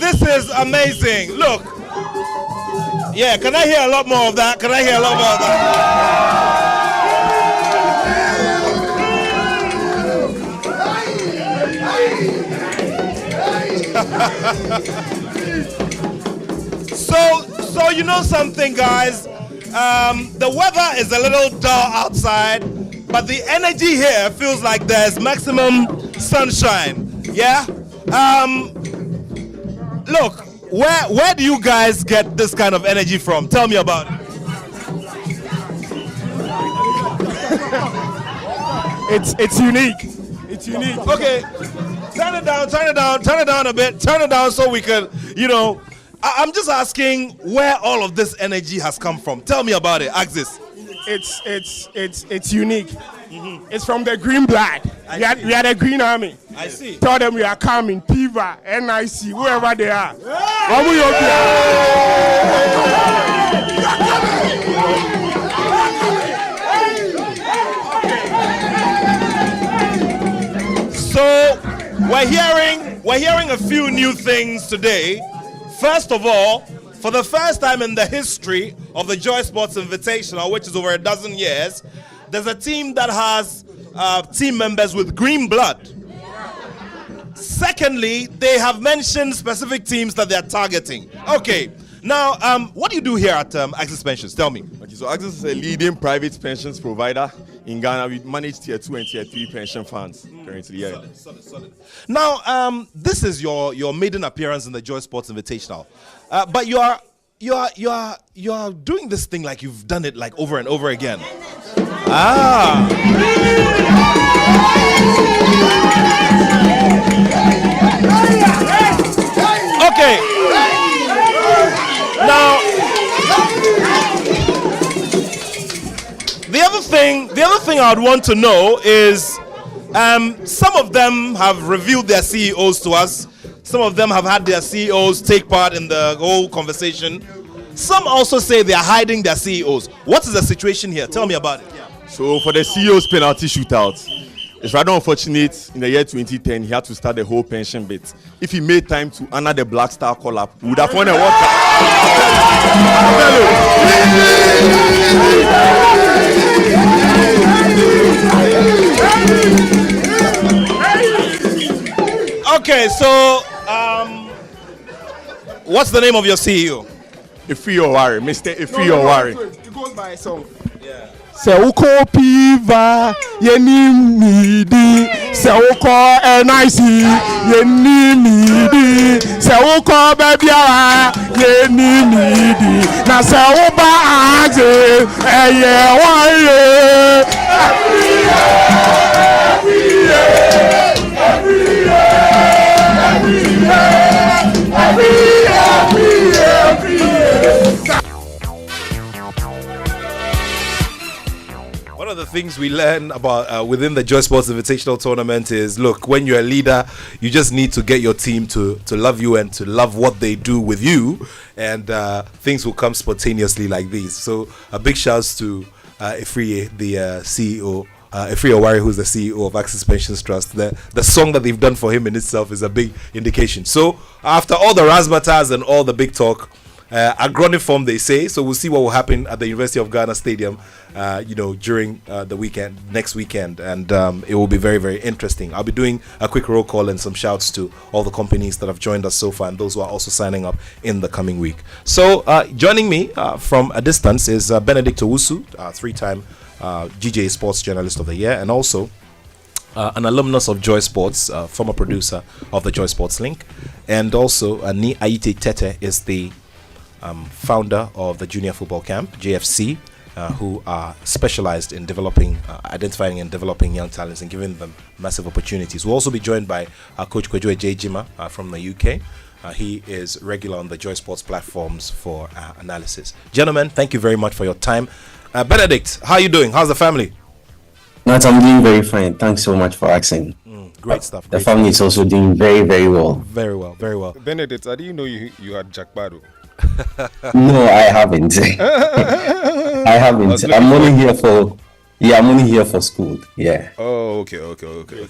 This is amazing. Look. Yeah, can I hear a lot more of that? So you know something, guys, the weather is a little dull outside, but the energy here feels like there's maximum sunshine. Yeah. Look, where do you guys get this kind of energy from? Tell me about it. It's unique. It's unique. Okay, turn it down a bit. Turn it down so we can, I'm just asking where all of this energy has come from. Tell me about it, Axis. It's unique. Mm-hmm. It's from the green blood. We are the green army. I see. Tell them we are coming. PIVA, NIC, whoever they are. So we're hearing a few new things today. First of all, for the first time in the history of the Joy Sports Invitational, which is over a dozen years, there's a team that has team members with green blood. Secondly, they have mentioned specific teams that they're targeting. Okay, now what do you do here at Axis Pensions? Tell me. Okay, so Axis is a leading private pensions provider in Ghana. We manage tier 2 and tier 3 pension funds currently. Yeah. Solid. Now, this is your maiden appearance in the Joy Sports Invitational, but you are doing this thing like you've done it like over and over again. Okay. Now, the other thing I would want to know is, some of them have revealed their CEOs to us. Some of them have had their CEOs take part in the whole conversation. Some also say they are hiding their CEOs. What is the situation here? Tell me about it. So for the CEO's penalty shootout, it's rather unfortunate. In the year 2010, he had to start the whole pension bit. If he made time to honor the Black Star call-up, we would have won a World Cup. Okay, so what's the name of your CEO? Ifi Owari, Mr. Ifi Owari. It goes by a song. Se uko piva yeni midi, se uko NIC yeni midi, se uko bebia yeni midi, na se uba aje eye waye. One of the things we learn about within the Joy Sports Invitational Tournament is, look, when you're a leader, you just need to get your team to love you and to love what they do with you, and things will come spontaneously like these. So a big shouts to Ifriye, the CEO, Ifriye Owari, who's the CEO of Access Pensions Trust. The song that they've done for him in itself is a big indication. So after all the razzmatazz and all the big talk, agronic form, they say. So we'll see what will happen at the University of Ghana Stadium, during the weekend, next weekend, and it will be very, very interesting. I'll be doing a quick roll call and some shouts to all the companies that have joined us so far and those who are also signing up in the coming week. So joining me from a distance is Benedict Owusu, three-time GJ Sports Journalist of the Year, and also an alumnus of Joy Sports, former producer of the Joy Sports Link, and also Ni Aite Tete is the founder of the Junior Football Camp, JFC, who are specialized in developing, identifying and developing young talents and giving them massive opportunities. We'll also be joined by Coach Kwejo Ejejima from the UK. He is regular on the Joy Sports platforms for analysis. Gentlemen, thank you very much for your time. Benedict, how are you doing? How's the family? Nat, I'm doing very fine. Thanks so much for asking. Great stuff. The family is also doing very, very well. Very well, very well. Benedict, I didn't know you had Jack Bado. No, I haven't. I haven't. I'm only here for school. Yeah. Oh, okay.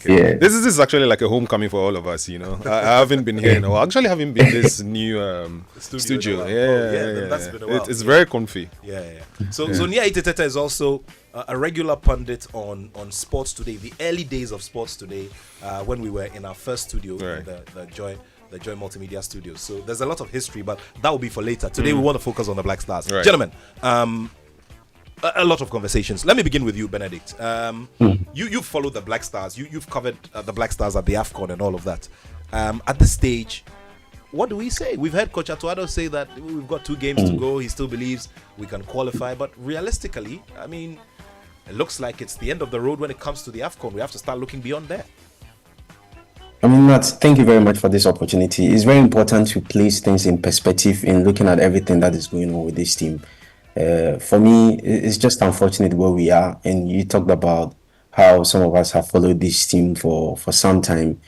Yeah. This is actually like a homecoming for all of us, I haven't been here in a while. Actually, haven't been this new studio. Yeah. That's been a while. It's very comfy. Yeah. So Nia Iteteta is also a regular pundit on Sports Today, the early days of Sports Today, when we were in our first studio, Right. the Joy Multimedia Studio. So there's a lot of history, but that will be for later. Today we want to focus on the Black Stars. Right. Gentlemen, a lot of conversations. Let me begin with you, Benedict. You've followed the Black Stars. You've covered the Black Stars at the AFCON and all of that. At this stage, what do we say? We've heard Coach Attoh say that we've got 2 games to go. He still believes we can qualify. But realistically, I mean, it looks like it's the end of the road when it comes to the AFCON. We have to start looking beyond there. I mean, Matt, thank you very much for this opportunity. It's very important to place things in perspective in looking at everything that is going on with this team. For me, it's just unfortunate where we are. And you talked about how some of us have followed this team for some time.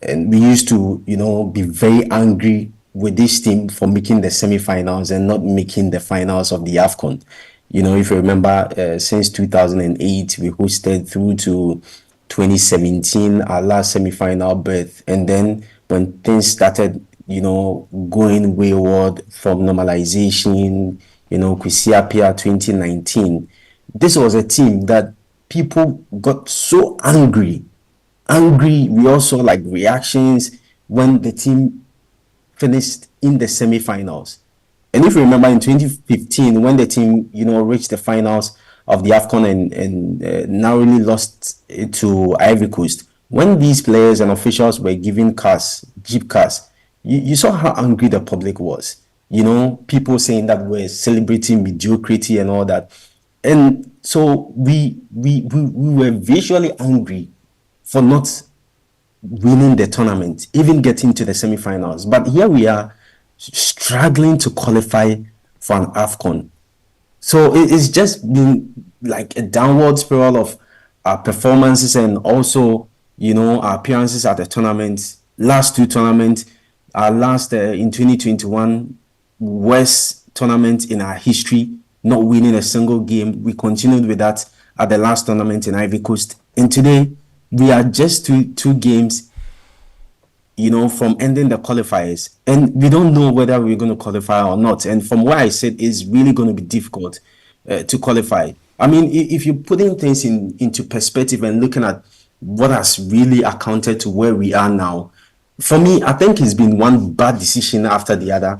And we used to, be very angry with this team for making the semi-finals and not making the finals of the AFCON. If you remember, since 2008, we hosted through to 2017, our last semi-final berth. And then when things started, going wayward from normalization, Kwesiapia 2019, this was a team that people got so angry. We also like reactions when the team finished in the semi-finals. And if you remember in 2015, when the team, reached the finals of the AFCON and narrowly lost it to Ivory Coast, when these players and officials were given cars, jeep cars, you saw how angry the public was. People saying that we're celebrating mediocrity and all that. And so we were visually angry for not winning the tournament, even getting to the semi-finals. But here we are struggling to qualify for an AFCON. So it's just been like a downward spiral of our performances and also, our appearances at the tournament. Last 2 tournaments, our last in 2021, worst tournament in our history, not winning a single game. We continued with that at the last tournament in Ivory Coast. And today, we are just two games, from ending the qualifiers. And we don't know whether we're going to qualify or not. And from what I said, it's really going to be difficult to qualify. I mean, if you're putting things into perspective and looking at what has really accounted to where we are now, for me, I think it's been one bad decision after the other,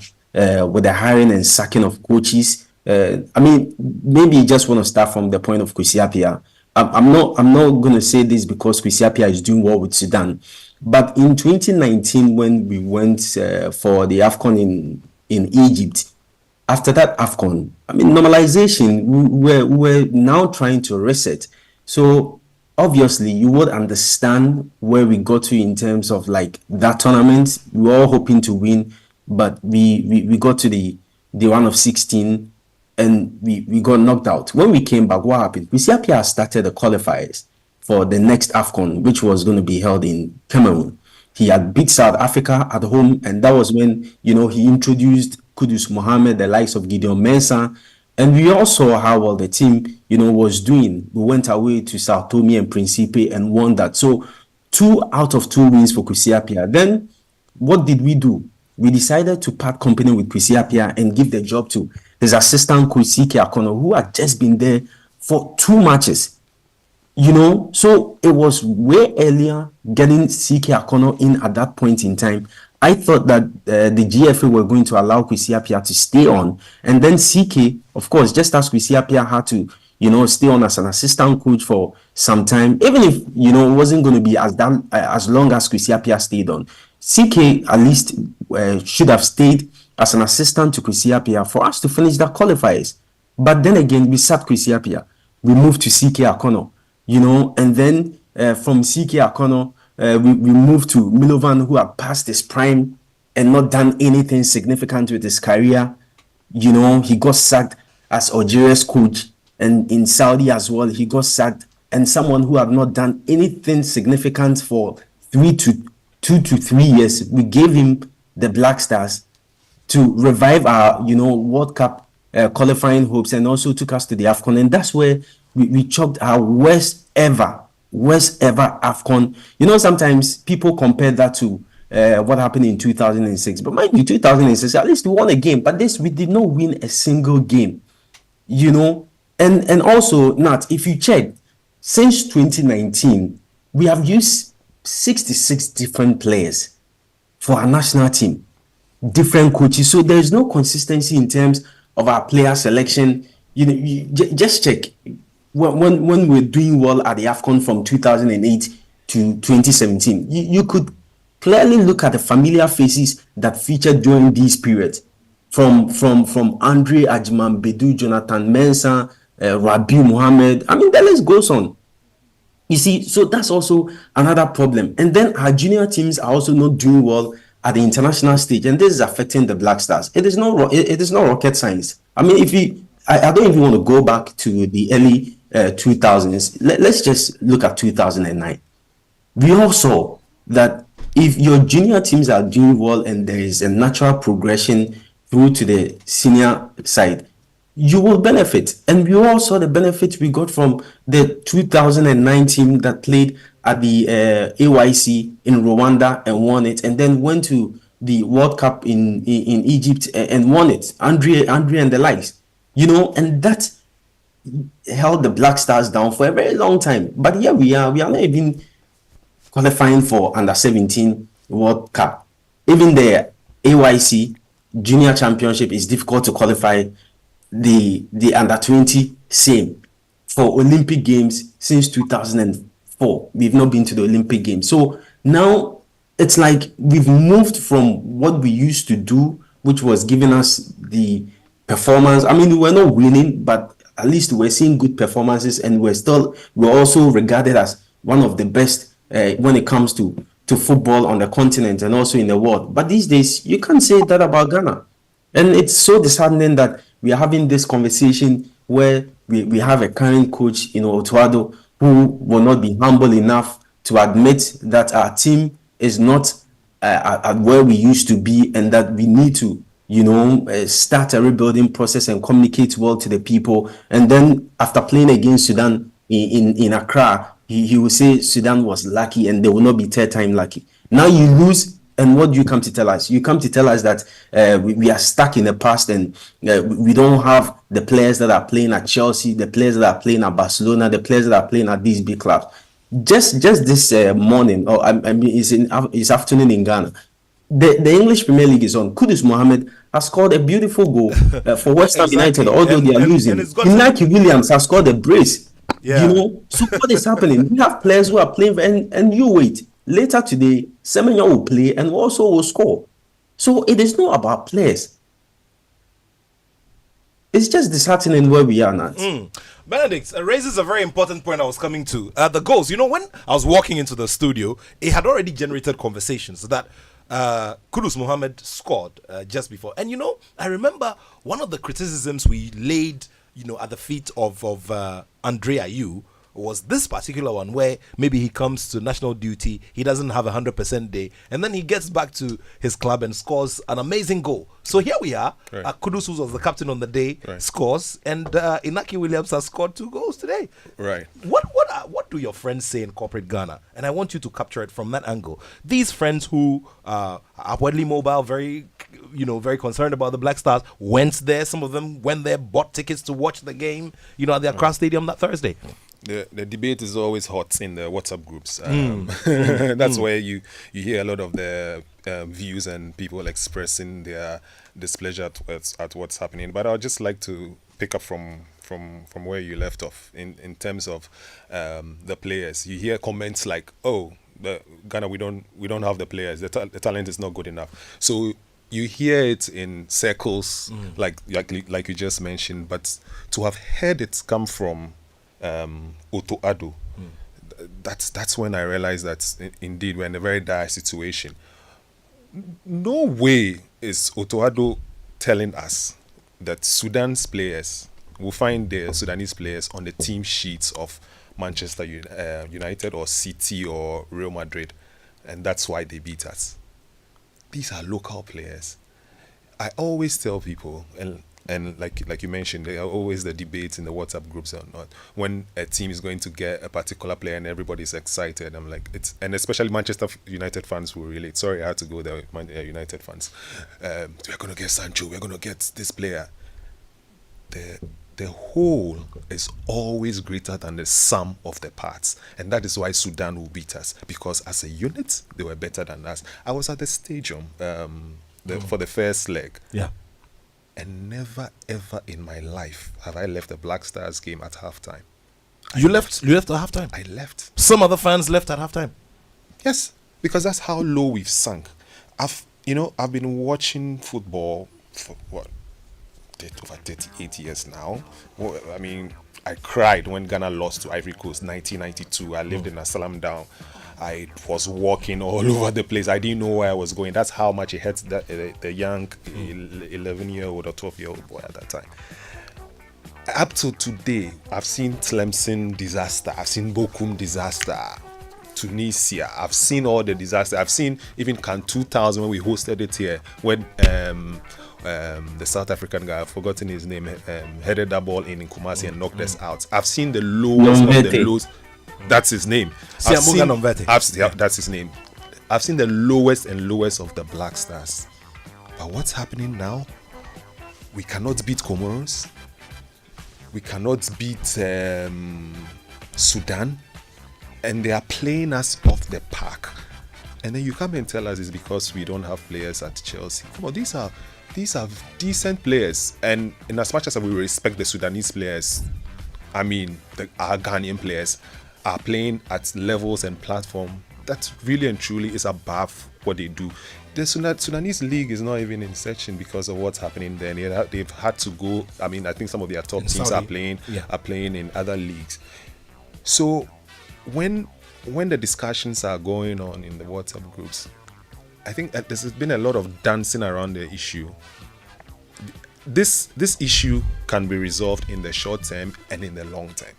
with the hiring and sacking of coaches. I mean, maybe you just want to start from the point of Kwesi Appiah. I'm not going to say this because Kwesi Appiah is doing well with Sudan, but in 2019 when we went for the AFCON in Egypt, after that AFCON, I mean, normalization, we're now trying to reset. So obviously you would understand where we got to in terms of like that tournament. We were all hoping to win, but we got to the round of 16 and we got knocked out. When we came back, what happened? Kwesi Appiah started the qualifiers for the next AFCON, which was going to be held in Cameroon. He had beat South Africa at home, and that was when, you know, he introduced Kudus Mohammed, the likes of Gideon Mensah, and we all saw how well the team, you know, was doing. We went away to Sao Tome and Principe and won that. So 2 out of 2 wins for Kwesi Appiah. Then what did we do? We decided to part company with Kwesi Appiah and give the job to his assistant coach CK Akono, who had just been there for 2 matches. You know, so it was way earlier getting CK Akono in at that point in time. I thought that the GFA were going to allow Kwesi Appiah to stay on, and then CK, of course, just as Kwesi Appiah had to, you know, stay on as an assistant coach for some time, even if, you know, it wasn't going to be as long as Kwesi Appiah stayed on. CK at least should have stayed as an assistant to Kwesi Appiah for us to finish the qualifiers. But then again, we sacked Kwesi Appiah. We moved to CK Akono, you know, and then from CK Akono, we moved to Milovan, who had passed his prime and not done anything significant with his career. You know, he got sacked as Algeria's coach, and in Saudi as well, he got sacked, and someone who had not done anything significant for 2 to 3 years. We gave him the Black Stars to revive our, you know, World Cup qualifying hopes, and also took us to the AFCON, and that's where we chalked our worst ever AFCON. You know, sometimes people compare that to what happened in 2006, but mind you, 2006 at least we won a game, but this we did not win a single game. You know, and also, Nat, if you check, since 2019 we have used 66 different players for our national team, different coaches, so there is no consistency in terms of our player selection. You know, just check when we're doing well at the AFCON from 2008 to 2017, you could clearly look at the familiar faces that featured during these periods, from Andre Ajman Bedu, Jonathan Mensah, Rabiu Mohammed. I mean, the list goes on. You see, so that's also another problem. And then our junior teams are also not doing well at the international stage, and this is affecting the Black Stars. It is not rocket science. I mean, I don't even want to go back to the early 2000s. Let's just look at 2009. We all saw that if your junior teams are doing well and there is a natural progression through to the senior side, you will benefit. And we all saw the benefits we got from the 2009 team that played at the AYC in Rwanda and won it, and then went to the World Cup in Egypt and won it. Andre and the likes, you know, and that held the Black Stars down for a very long time. But here we are not even qualifying for under 17 World Cup. Even the AYC Junior Championship is difficult to qualify. The under 20 same. For Olympic Games since 2004, we've not been to the Olympic Games. So now it's like we've moved from what we used to do, which was giving us the performance. I mean, we were not winning, but at least we're seeing good performances, and we're also regarded as one of the best when it comes to football on the continent and also in the world. But these days, you can't say that about Ghana. And it's so disheartening that we are having this conversation where we have a current coach, you know, Otto, who will not be humble enough to admit that our team is not at where we used to be, and that we need to, you know, start a rebuilding process and communicate well to the people. And then after playing against Sudan in Accra, he will say Sudan was lucky and they will not be third time lucky. Now you lose And what do you come to tell us? You come to tell us that we are stuck in the past and we don't have the players that are playing at Chelsea, the players that are playing at Barcelona, the players that are playing at these big clubs. Just this morning, or I mean, it's afternoon in Ghana. The English Premier League is on. Kudus Mohammed has scored a beautiful goal for West Ham United, although they are losing. Inaki Williams has scored a brace. Yeah. You know, so what is happening? We have players who are playing, and you wait. Later today, Semenyo will play and also will score. So it is not about players. It's just disheartening where we are now. Benedict raises a very important point I was coming to. The goals. You know, when I was walking into the studio, it had already generated conversations that Kudus Mohammed scored just before. And, you know, I remember one of the criticisms we laid, you know, at the feet of Andre Ayew was this particular one where maybe he comes to national duty, he doesn't have 100% day, and then he gets back to his club and scores an amazing goal. So here we are, Right. Kudus, who was the captain on the day, Right. scores, and Inaki Williams has scored 2 goals today. Right. What do your friends say in corporate Ghana? And I want you to capture it from that angle. These friends who are upwardly mobile, very concerned about the Black Stars, went there. Some of them went there, bought tickets to watch the game, you know, at the Accra Stadium that Thursday. The debate is always hot in the WhatsApp groups. That's where you hear a lot of the views and people expressing their displeasure at what's happening. But I'd just like to pick up from where you left off in terms of the players. You hear comments like, "Oh, the Ghana, we don't have the players. The talent is not good enough." So you hear it in circles, like you just mentioned. But to have heard it come from Otto Addo, that's when I realized that indeed we're in a very dire situation. No way is Otto Addo telling us that Sudan's players will find the Sudanese players on the team sheets of Manchester United or City or Real Madrid, and that's why they beat us. These are local players. I always tell people, and like you mentioned, there are always the debates in the WhatsApp groups or not. When a team is going to get a particular player and everybody's excited, I'm like, and especially Manchester United fans will relate. Sorry, I had to go there with United fans. We're going to get Sancho, we're going to get this player. The whole is always greater than the sum of the parts. And that is why Sudan will beat us. Because as a unit, they were better than us. I was at the stadium for the first leg. Yeah. And never ever in my life have I left a Black Stars game at halftime. You left at halftime? I left. Some other fans left at halftime? Yes, because that's how low we've sunk. I've been watching football for over 38 years now. Well, I mean, I cried when Ghana lost to Ivory Coast 1992. I lived in Asalam Down. I was walking all over the place. I didn't know where I was going. That's how much it hurts the young 11-year-old or 12-year-old boy at that time. Up to today, I've seen Tlemcen disaster. I've seen Bochum disaster. Tunisia. I've seen all the disaster. I've seen even Can 2000 when we hosted it here, when the South African guy, I've forgotten his name, headed that ball in Kumasi and knocked us out. I've seen the lowest of the lows. That's his name. That's his name. I've seen the lowest and lowest of the Black Stars. But what's happening now? We cannot beat Comoros. We cannot beat Sudan. And they are playing us off the park. And then you come and tell us it's because we don't have players at Chelsea. Come on, these are decent players. And in as much as we respect the Sudanese players, I mean, our Ghanaian players are playing at levels and platform that really and truly is above what they do. The Sudanese league is not even in section because of what's happening there. They've had to go. I mean, I think some of their top teams are playing in other leagues. So when the discussions are going on in the WhatsApp groups, I think that there's been a lot of dancing around the issue. This issue can be resolved in the short term and in the long term.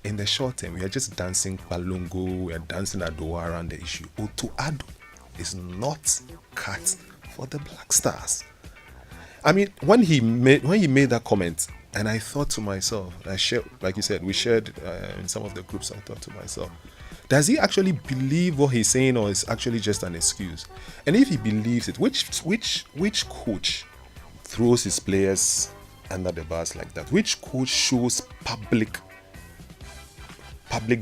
In the short term, we are just dancing Palungo, we are dancing Adoa around the issue. Otto Addo is not cut for the Black Stars. I mean, when he made that comment, and I thought to myself, I shared, like you said, we shared in some of the groups. I thought to myself, does he actually believe what he's saying, or is actually just an excuse? And if he believes it, which coach throws his players under the bus like that? Which coach shows public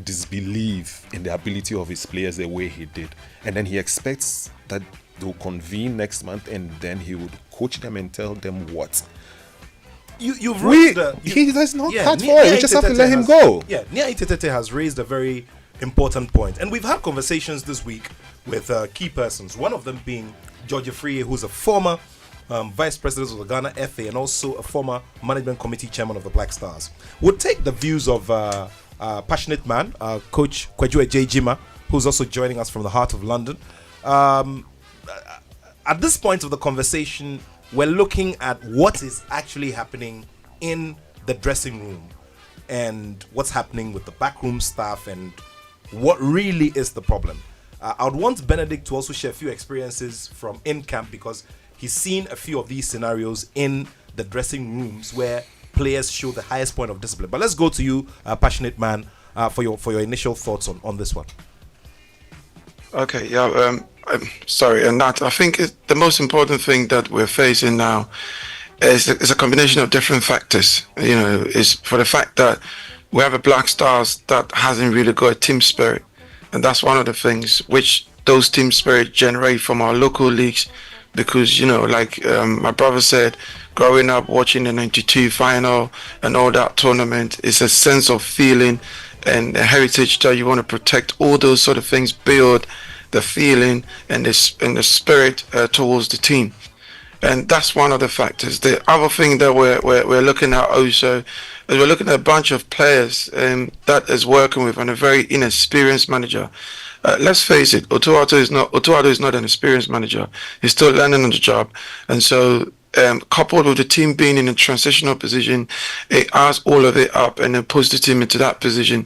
disbelief in the ability of his players the way he did, and then he expects that they'll convene next month and then he would coach them and tell them what? You've raised he does not cut for Nia it. We just have to let him has- go. Yeah, Nia Itetete has raised a very important point, and we've had conversations this week with key persons. One of them being George Free, who's a former vice president of the Ghana FA and also a former management committee chairman of the Black Stars. We'll take the views of passionate man, Coach Kwadwo Ejima, who's also joining us from the heart of London. At this point of the conversation, we're looking at what is actually happening in the dressing room and what's happening with the backroom staff and what really is the problem. I would want Benedict to also share a few experiences from in camp, because he's seen a few of these scenarios in the dressing rooms where players show the highest point of discipline. But let's go to you, passionate man, for your initial thoughts on this one. Okay, yeah, I'm sorry, and Nat, I think the most important thing that we're facing now is a combination of different factors. You know, is for the fact that we have a Black Stars that hasn't really got a team spirit, and that's one of the things which those team spirit generate from our local leagues. Because, you know, like my brother said, growing up watching the 92 final and all that tournament, is a sense of feeling and a heritage that you want to protect. All those sort of things build the feeling and the spirit towards the team. And that's one of the factors. The other thing that we're looking at also is we're looking at a bunch of players that is working with and a very inexperienced manager. Let's face it, Attoh Addo is not an experienced manager. He's still learning on the job, and so coupled with the team being in a transitional position, it adds all of it up and then puts the team into that position.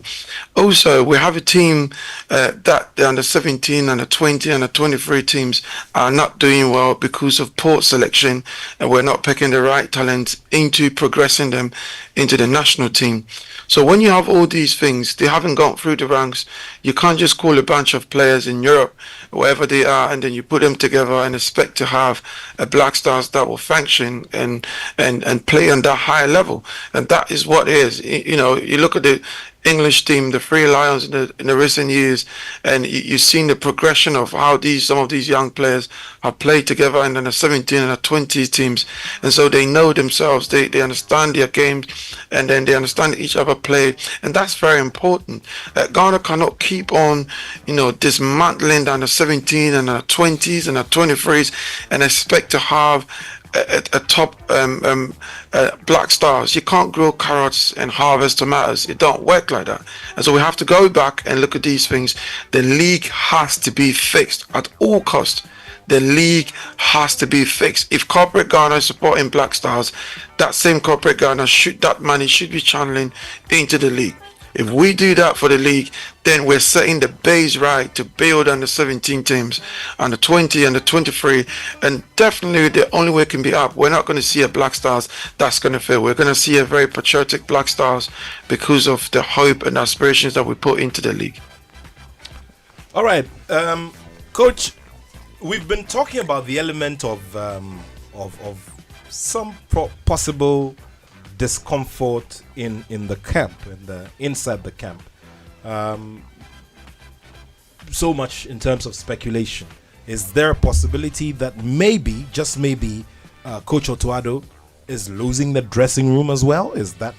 Also, we have a team that the under 17 and the 20 and the 23 teams are not doing well because of poor selection, and we're not picking the right talent into progressing them into the national team. So when you have all these things, they haven't gone through the ranks. You can't just call a bunch of players in Europe, wherever they are, and then you put them together and expect to have a Black Stars that will function and play on that high level. And that is what it is. You know, you look at the English team, the Three Lions in the recent years, and you've seen the progression of how some of these young players have played together in the 17 and the 20 teams, and so they know themselves, they understand their games, and then they understand each other play, and that's very important. Ghana cannot keep on, you know, dismantling the under 17 and the 20s and the 23s and expect to have a top Black Stars. You can't grow carrots and harvest tomatoes. It don't work like that. And so we have to go back and look at these things. The league has to be fixed at all costs. The league has to be fixed. If corporate Ghana is supporting Black Stars, that same corporate Ghana that money should be channeling into the league. If we do that for the league, then we're setting the base right to build on the 17 teams, on the 20 and the 23, and definitely the only way it can be up. We're not going to see a Black Stars that's going to fail. We're going to see a very patriotic Black Stars because of the hope and aspirations that we put into the league. All right, Coach, we've been talking about the element of some possible discomfort in the camp, inside the camp. So much in terms of speculation. Is there a possibility that maybe, just maybe, Coach Attoh Addo is losing the dressing room as well?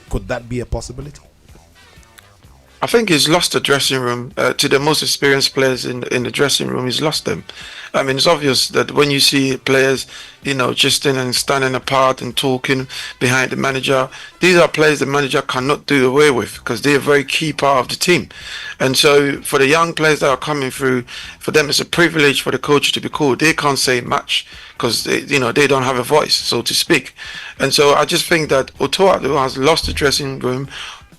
Could that be a possibility? I think he's lost the dressing room to the most experienced players in the dressing room. He's lost them. I mean, it's obvious that when you see players, you know, just standing apart and talking behind the manager, these are players the manager cannot do away with because they're a very key part of the team. And so for the young players that are coming through, for them it's a privilege for the coach to be called. They can't say much because they don't have a voice, so to speak. And so I just think that Attoh Addo has lost the dressing room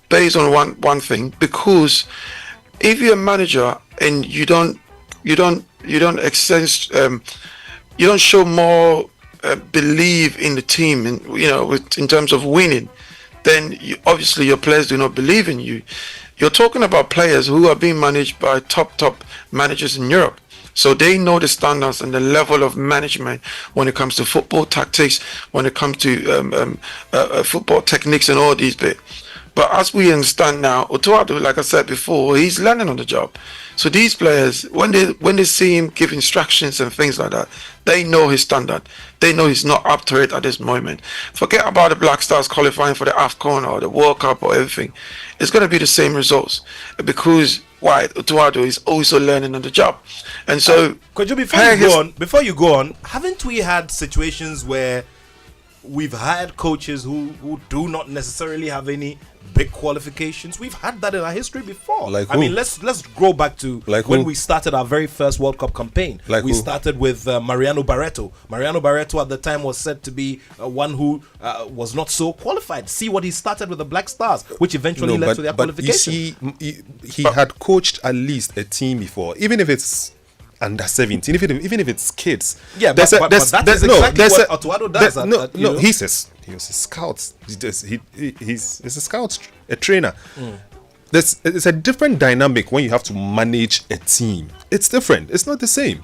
based on one thing, because if you're a manager and you don't show more belief in the team, and in terms of winning, then obviously your players do not believe in you. You're talking about players who are being managed by top managers in Europe. So they know the standards and the level of management when it comes to football tactics, when it comes to football techniques and all these bits. But as we understand now, Attoh, like I said before, he's learning on the job. So these players, when they see him give instructions and things like that, they know his standard. They know he's not up to it at this moment. Forget about the Black Stars qualifying for the AFCON or the World Cup or everything. It's going to be the same results because Attoh is also learning on the job. And so, could you before you go on, haven't we had situations where we've had coaches who do not necessarily have any big qualifications? We've had that in our history before. Like I mean, let's go back to when we started our very first World Cup campaign. We started with Mariano Barreto. Mariano Barreto at the time was said to be one who was not so qualified. See what he started with the Black Stars, which eventually led to their qualification. You see, he had coached at least a team before, even if it's under 17, even if it's kids. Yeah, but that's exactly what Attoh does. He was a scout. He's a scout, a trainer. It's a different dynamic when you have to manage a team. It's different. It's not the same.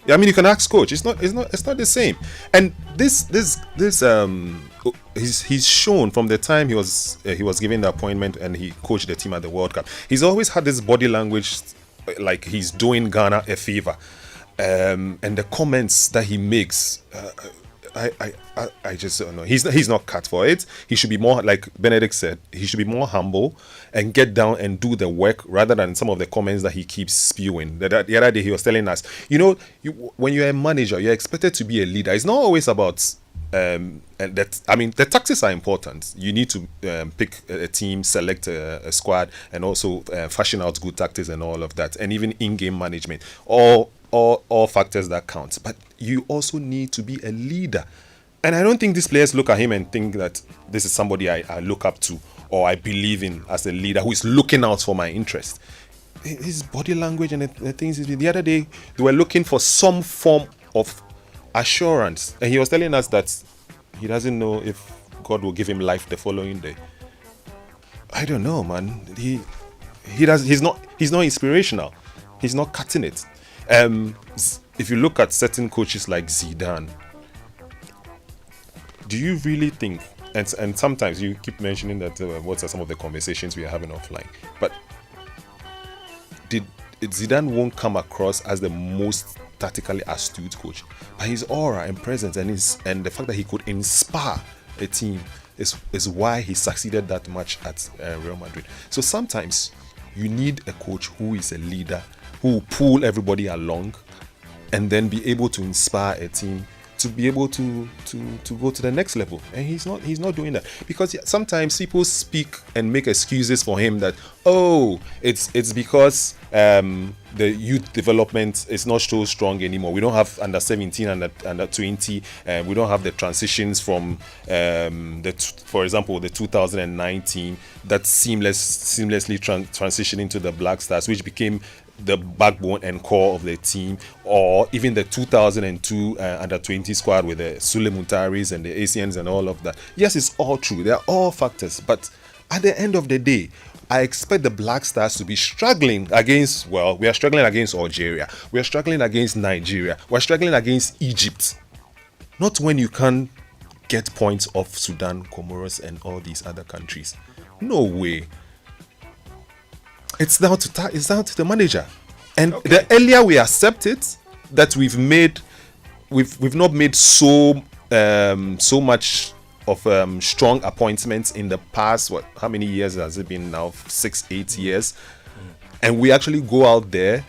I mean, you can ask coach. It's not the same. And he's shown from the time he was given the appointment and he coached the team at the World Cup. He's always had this body language, like he's doing Ghana a favor, and the comments that he makes, I just don't know. He's not cut for it. He should be more, like Benedict said, he should be more humble and get down and do the work rather than some of the comments that he keeps spewing. The other day he was telling us, when you're a manager, you're expected to be a leader. It's not always about the tactics are important. You need to pick a team, select a squad, and also fashion out good tactics and all of that, and even in-game management. All factors that count. But you also need to be a leader. And I don't think these players look at him and think that this is somebody I look up to or I believe in as a leader who is looking out for my interest. His body language and the things. The other day, they were looking for some form of assurance, and he was telling us that he doesn't know if God will give him life the following day. I don't know, man. He's not inspirational. He's not cutting it. If you look at certain coaches like Zidane, do you really think, and sometimes you keep mentioning that what are some of the conversations we are having offline, but Zidane won't come across as the most tactically astute coach, but his aura and presence and the fact that he could inspire a team is why he succeeded that much at Real Madrid. So sometimes you need a coach who is a leader, who will pull everybody along and then be able to inspire a team to be able to go to the next level. And he's not doing that, because sometimes people speak and make excuses for him that it's because the youth development is not so strong anymore. We don't have under 17 and under 20. We don't have the transitions from for example the 2019 that seamlessly transitioning to the Black Stars, which became the backbone and core of the team, or even the 2002 under 20 squad with the Sule Muntaris and the Asians and all of that. Yes, it's all true. They are all factors, but at the end of the day, I expect the Black Stars to be struggling against, we are struggling against Algeria, we are struggling against Nigeria, we are struggling against Egypt. Not when you can't get points off Sudan, Comoros and all these other countries. No way. It's down to the manager, and the earlier we accept it that we've not made so much of strong appointments in the past. How many years has it been now? 6-8 years, and we actually go out there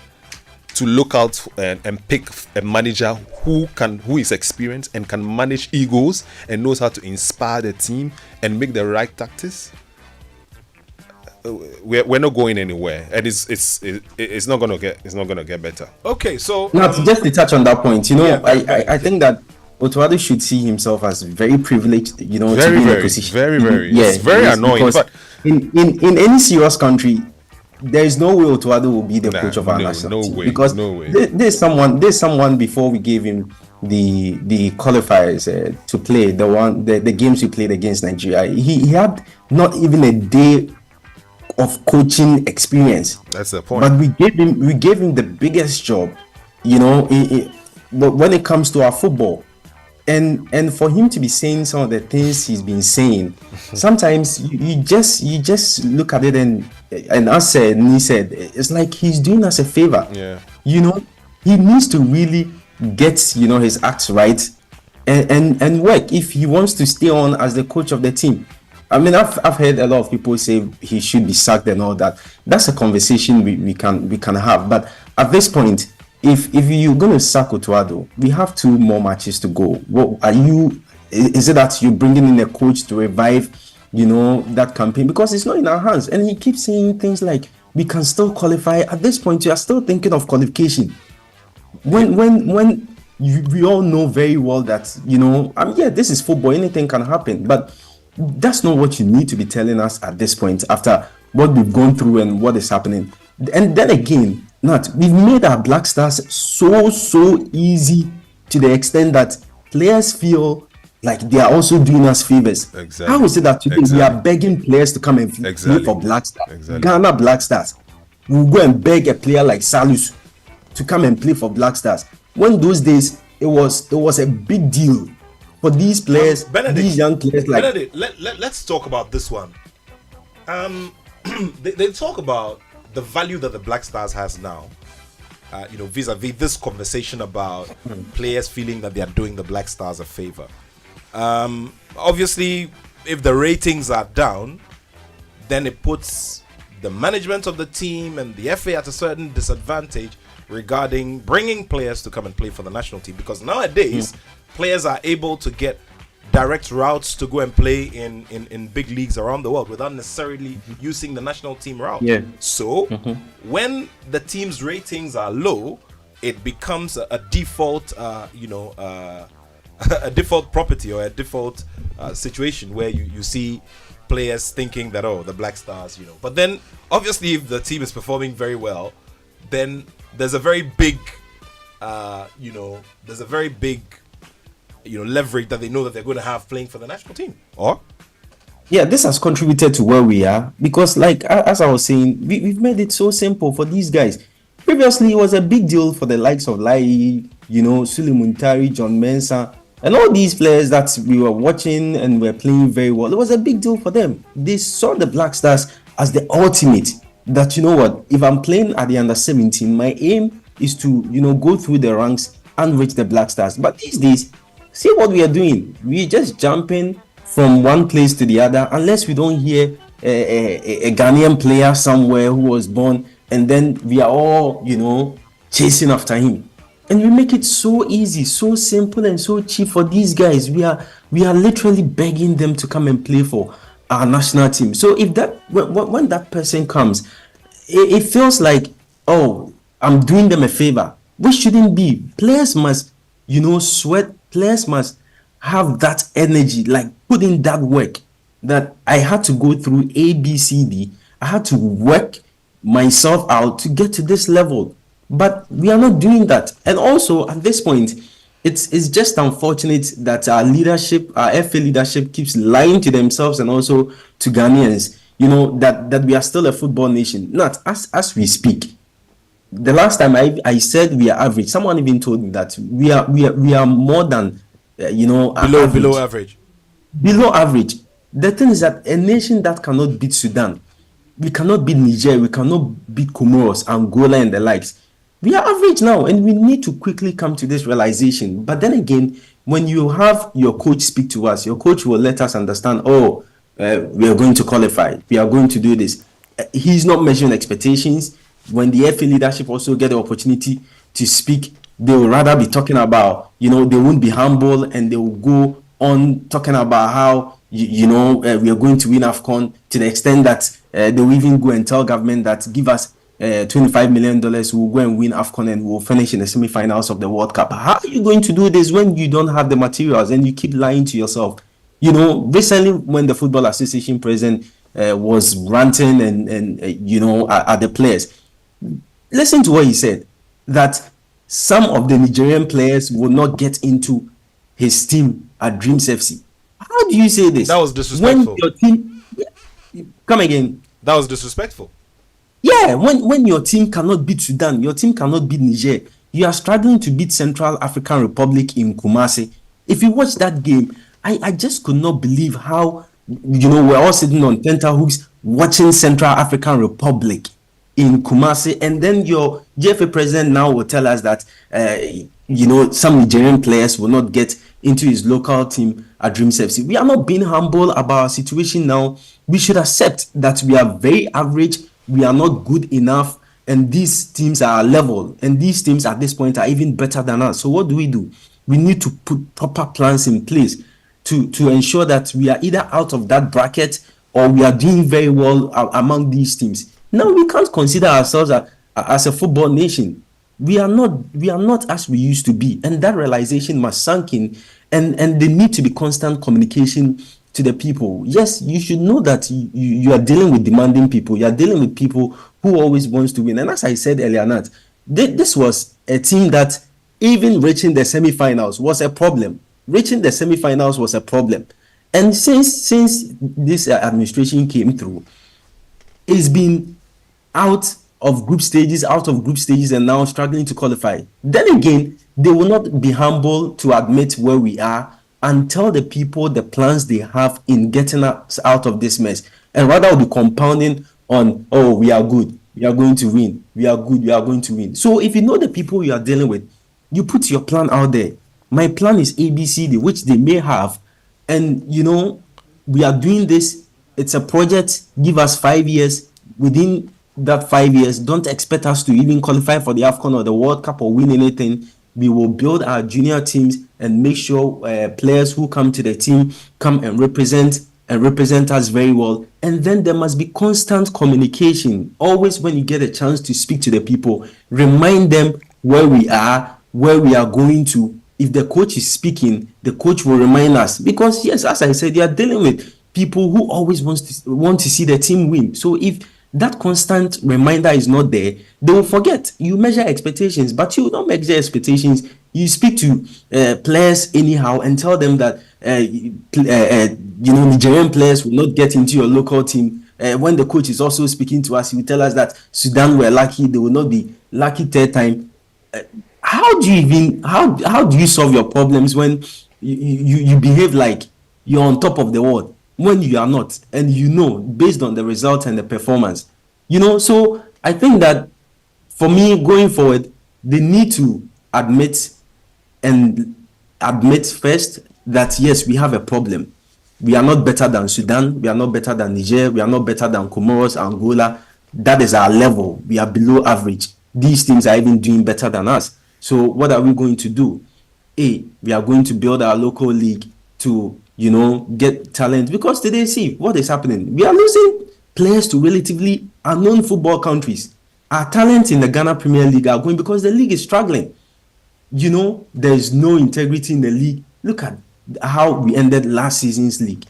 to look out and pick a manager who is experienced and can manage egos and knows how to inspire the team and make the right tactics. We're not going anywhere, and it's not gonna get better. Okay, so now just to touch on that point, I think that Attoh should see himself as very privileged, to be in a position. Very, it's very annoying. But in any serious country, there is no way Attoh will be the coach of our national team, because there's someone before we gave him the qualifiers to play the games we played against Nigeria. He had not even a day of coaching experience. That's the point. But we gave him the biggest job, but when it comes to our football, and for him to be saying some of the things he's been saying, sometimes you just look at it and as he said, it's like he's doing us a favor. Yeah. He needs to really get his acts right and work if he wants to stay on as the coach of the team. I mean, I've heard a lot of people say he should be sacked and all that. That's a conversation we can have. But at this point, if you're going to sack Otto, we have 2 more matches to go. What are you? Is it that you're bringing in a coach to revive, that campaign? Because it's not in our hands. And he keeps saying things like we can still qualify. At this point, you are still thinking of qualification. When we all know very well that this is football. Anything can happen, but that's not what you need to be telling us at this point after what we've gone through and what is happening. And then again, we've made our Black Stars so easy to the extent that players feel like they are also doing us favors. Exactly. How is it that today we are begging players to come and play for Black Stars? Exactly. Ghana Black Stars. We'll go and beg a player like Salus to come and play for Black Stars. When those days it was a big deal for these players, these young players. Like Benedict, let's talk about this one. They talk about the value that the Black Stars has now. Vis-a-vis this conversation about players feeling that they are doing the Black Stars a favor. Obviously, if the ratings are down, then it puts the management of the team and the FA at a certain disadvantage regarding bringing players to come and play for the national team, because nowadays players are able to get direct routes to go and play in big leagues around the world without necessarily using the national team route. So when the team's ratings are low, it becomes a default a default property or a default situation where you see players thinking that, the Black Stars, but then obviously if the team is performing very well, then there's a very big leverage that they know that they're going to have playing for the national team. This has contributed to where we are, because as I was saying, we've made it so simple for these guys. Previously it was a big deal for the likes of Lai, Sule Muntari, John Mensah, and all these players that we were watching and were playing very well. It was a big deal for them. They saw the Black Stars as the ultimate, that if I'm playing at the under 17, my aim is to go through the ranks and reach the Black Stars. But these days, see what we are doing. We're just jumping from one place to the other, unless we don't hear a Ghanaian player somewhere who was born, and then we are all chasing after him. And we make it so easy, so simple, and so cheap for these guys. We are literally begging them to come and play for our national team. So if when that person comes, it feels like, I'm doing them a favor, which shouldn't be. Players must sweat. Players must have that energy, like put in that work, that I had to go through A, B, C, D. I had to work myself out to get to this level. But we are not doing that. And also at this point, it's just unfortunate that our leadership, our FA leadership, keeps lying to themselves and also to Ghanaians, that we are still a football nation. Not as we speak. The last time I said we are average, someone even told me that we are more than below average. Below average. The thing is that a nation that cannot beat Sudan, we cannot beat Niger, we cannot beat Comoros, Angola, and the likes. We are average now, and we need to quickly come to this realization. But then again, when you have your coach speak to us, your coach will let us understand, we are going to qualify, we are going to do this. He's not measuring expectations. When the FA leadership also get the opportunity to speak, they will rather be talking about, they won't be humble, and they will go on talking about how, we are going to win AFCON, to the extent that they will even go and tell government that give us $25 million, we'll go and win AFCON and we'll finish in the semi-finals of the World Cup. How are you going to do this when you don't have the materials and you keep lying to yourself? Recently when the Football Association president was ranting and at the players, listen to what he said, that some of the Nigerian players will not get into his team at Dreams FC. How do you say this? That was disrespectful. When your team, come again. That was disrespectful. Yeah, when your team cannot beat Sudan, your team cannot beat Niger, you are struggling to beat Central African Republic in Kumasi. If you watch that game, I just could not believe how, we're all sitting on tenterhooks watching Central African Republic in Kumasi, and then your GFA president now will tell us that some Nigerian players will not get into his local team at Dreams FC. We are not being humble about our situation now. We should accept that we are very average, we are not good enough, and these teams are level, and these teams at this point are even better than us. So what do? We need to put proper plans in place to ensure that we are either out of that bracket or we are doing very well among these teams. Now we can't consider ourselves as a football nation. We are not as we used to be, and that realization must sink in, and there need to be constant communication to the people. Yes, you should know that you are dealing with demanding people. You are dealing with people who always wants to win. And as I said earlier, Nat, this was a team that even reaching the semi-finals was a problem. Reaching the semi-finals was a problem. And since this administration came through, it's been out of group stages, and now struggling to qualify. Then again, they will not be humble to admit where we are and tell the people the plans they have in getting us out of this mess. And rather will be compounding on, oh, we are good, we are going to win, we are good, we are going to win. So if you know the people you are dealing with, you put your plan out there. My plan is ABCD, which they may have, and we are doing this. It's a project. Give us 5 years. Within that 5 years, don't expect us to even qualify for the AFCON or the World Cup or win anything. We will build our junior teams and make sure players who come to the team come and represent us very well. And then there must be constant communication. Always when you get a chance to speak to the people, remind them where we are, where we are going to. If the coach is speaking, the coach will remind us. Because yes, as I said, they are dealing with people who always want to see the team win. So if that constant reminder is not there, they will forget. You measure expectations, but you don't measure expectations. You speak to players anyhow and tell them that Nigerian players will not get into your local team. When the coach is also speaking to us, he will tell us that Sudan were lucky; they will not be lucky third time. How do you solve your problems when you behave like you're on top of the world when you are not, and based on the result and the performance, so I think that for me going forward, they need to admit first that yes, we have a problem. We are not better than Sudan, we are not better than Niger, we are not better than Comoros, Angola. That is our level. We are below average. These teams are even doing better than us. So what are we going to do? We are going to build our local league to get talent, because today, see what is happening. We are losing players to relatively unknown football countries. Our talent in the Ghana Premier League are going because the league is struggling. There is no integrity in the league. Look at how we ended last season's league.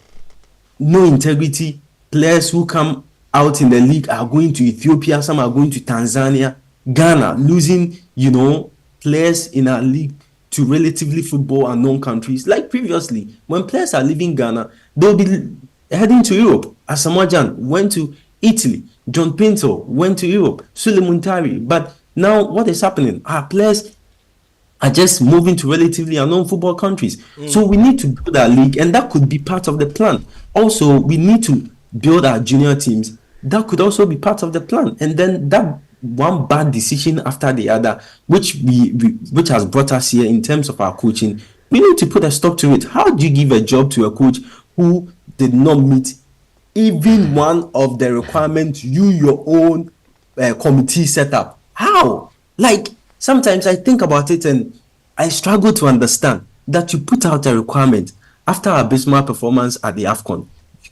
No integrity. Players who come out in the league are going to Ethiopia, some are going to Tanzania. Ghana losing, players in our league to relatively football unknown countries. Like previously, when players are leaving Ghana, they'll be heading to Europe. Asamoah Gyan went to Italy. John Pinto went to Europe. Sule Muntari. But now what is happening? Our players are just moving to relatively unknown football countries. So we need to build our league, and that could be part of the plan. Also, we need to build our junior teams. That could also be part of the plan. And then that one bad decision after the other, which has brought us here in terms of our coaching, we need to put a stop to it. How do you give a job to a coach who did not meet even one of the requirements your own committee set up? How? Like, sometimes I think about it and I struggle to understand that you put out a requirement after our abysmal performance at the AFCON.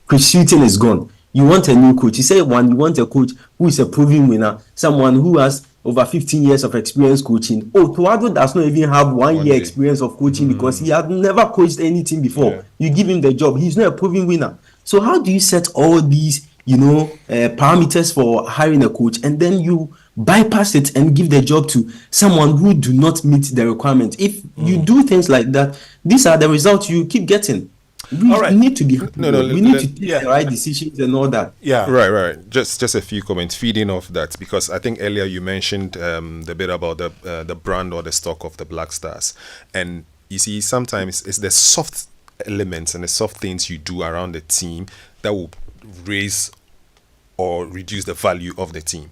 Chris Hughton is gone. You want a new coach. You say you want a coach who is a proven winner, someone who has over 15 years of experience coaching. Tuado does not even have 1 year experience of coaching because he had never coached any team before. Yeah. You give him the job. He's not a proven winner. So how do you set all these, parameters for hiring a coach, and then you bypass it and give the job to someone who do not meet the requirement? If you do things like that, these are the results you keep getting. We All right. need to be No, we need to take yeah. the right decisions and all that. Yeah. Right. Just a few comments feeding off that, because I think earlier you mentioned the bit about the brand or the stock of the Black Stars, and you see sometimes it's the soft elements and the soft things you do around the team that will raise or reduce the value of the team.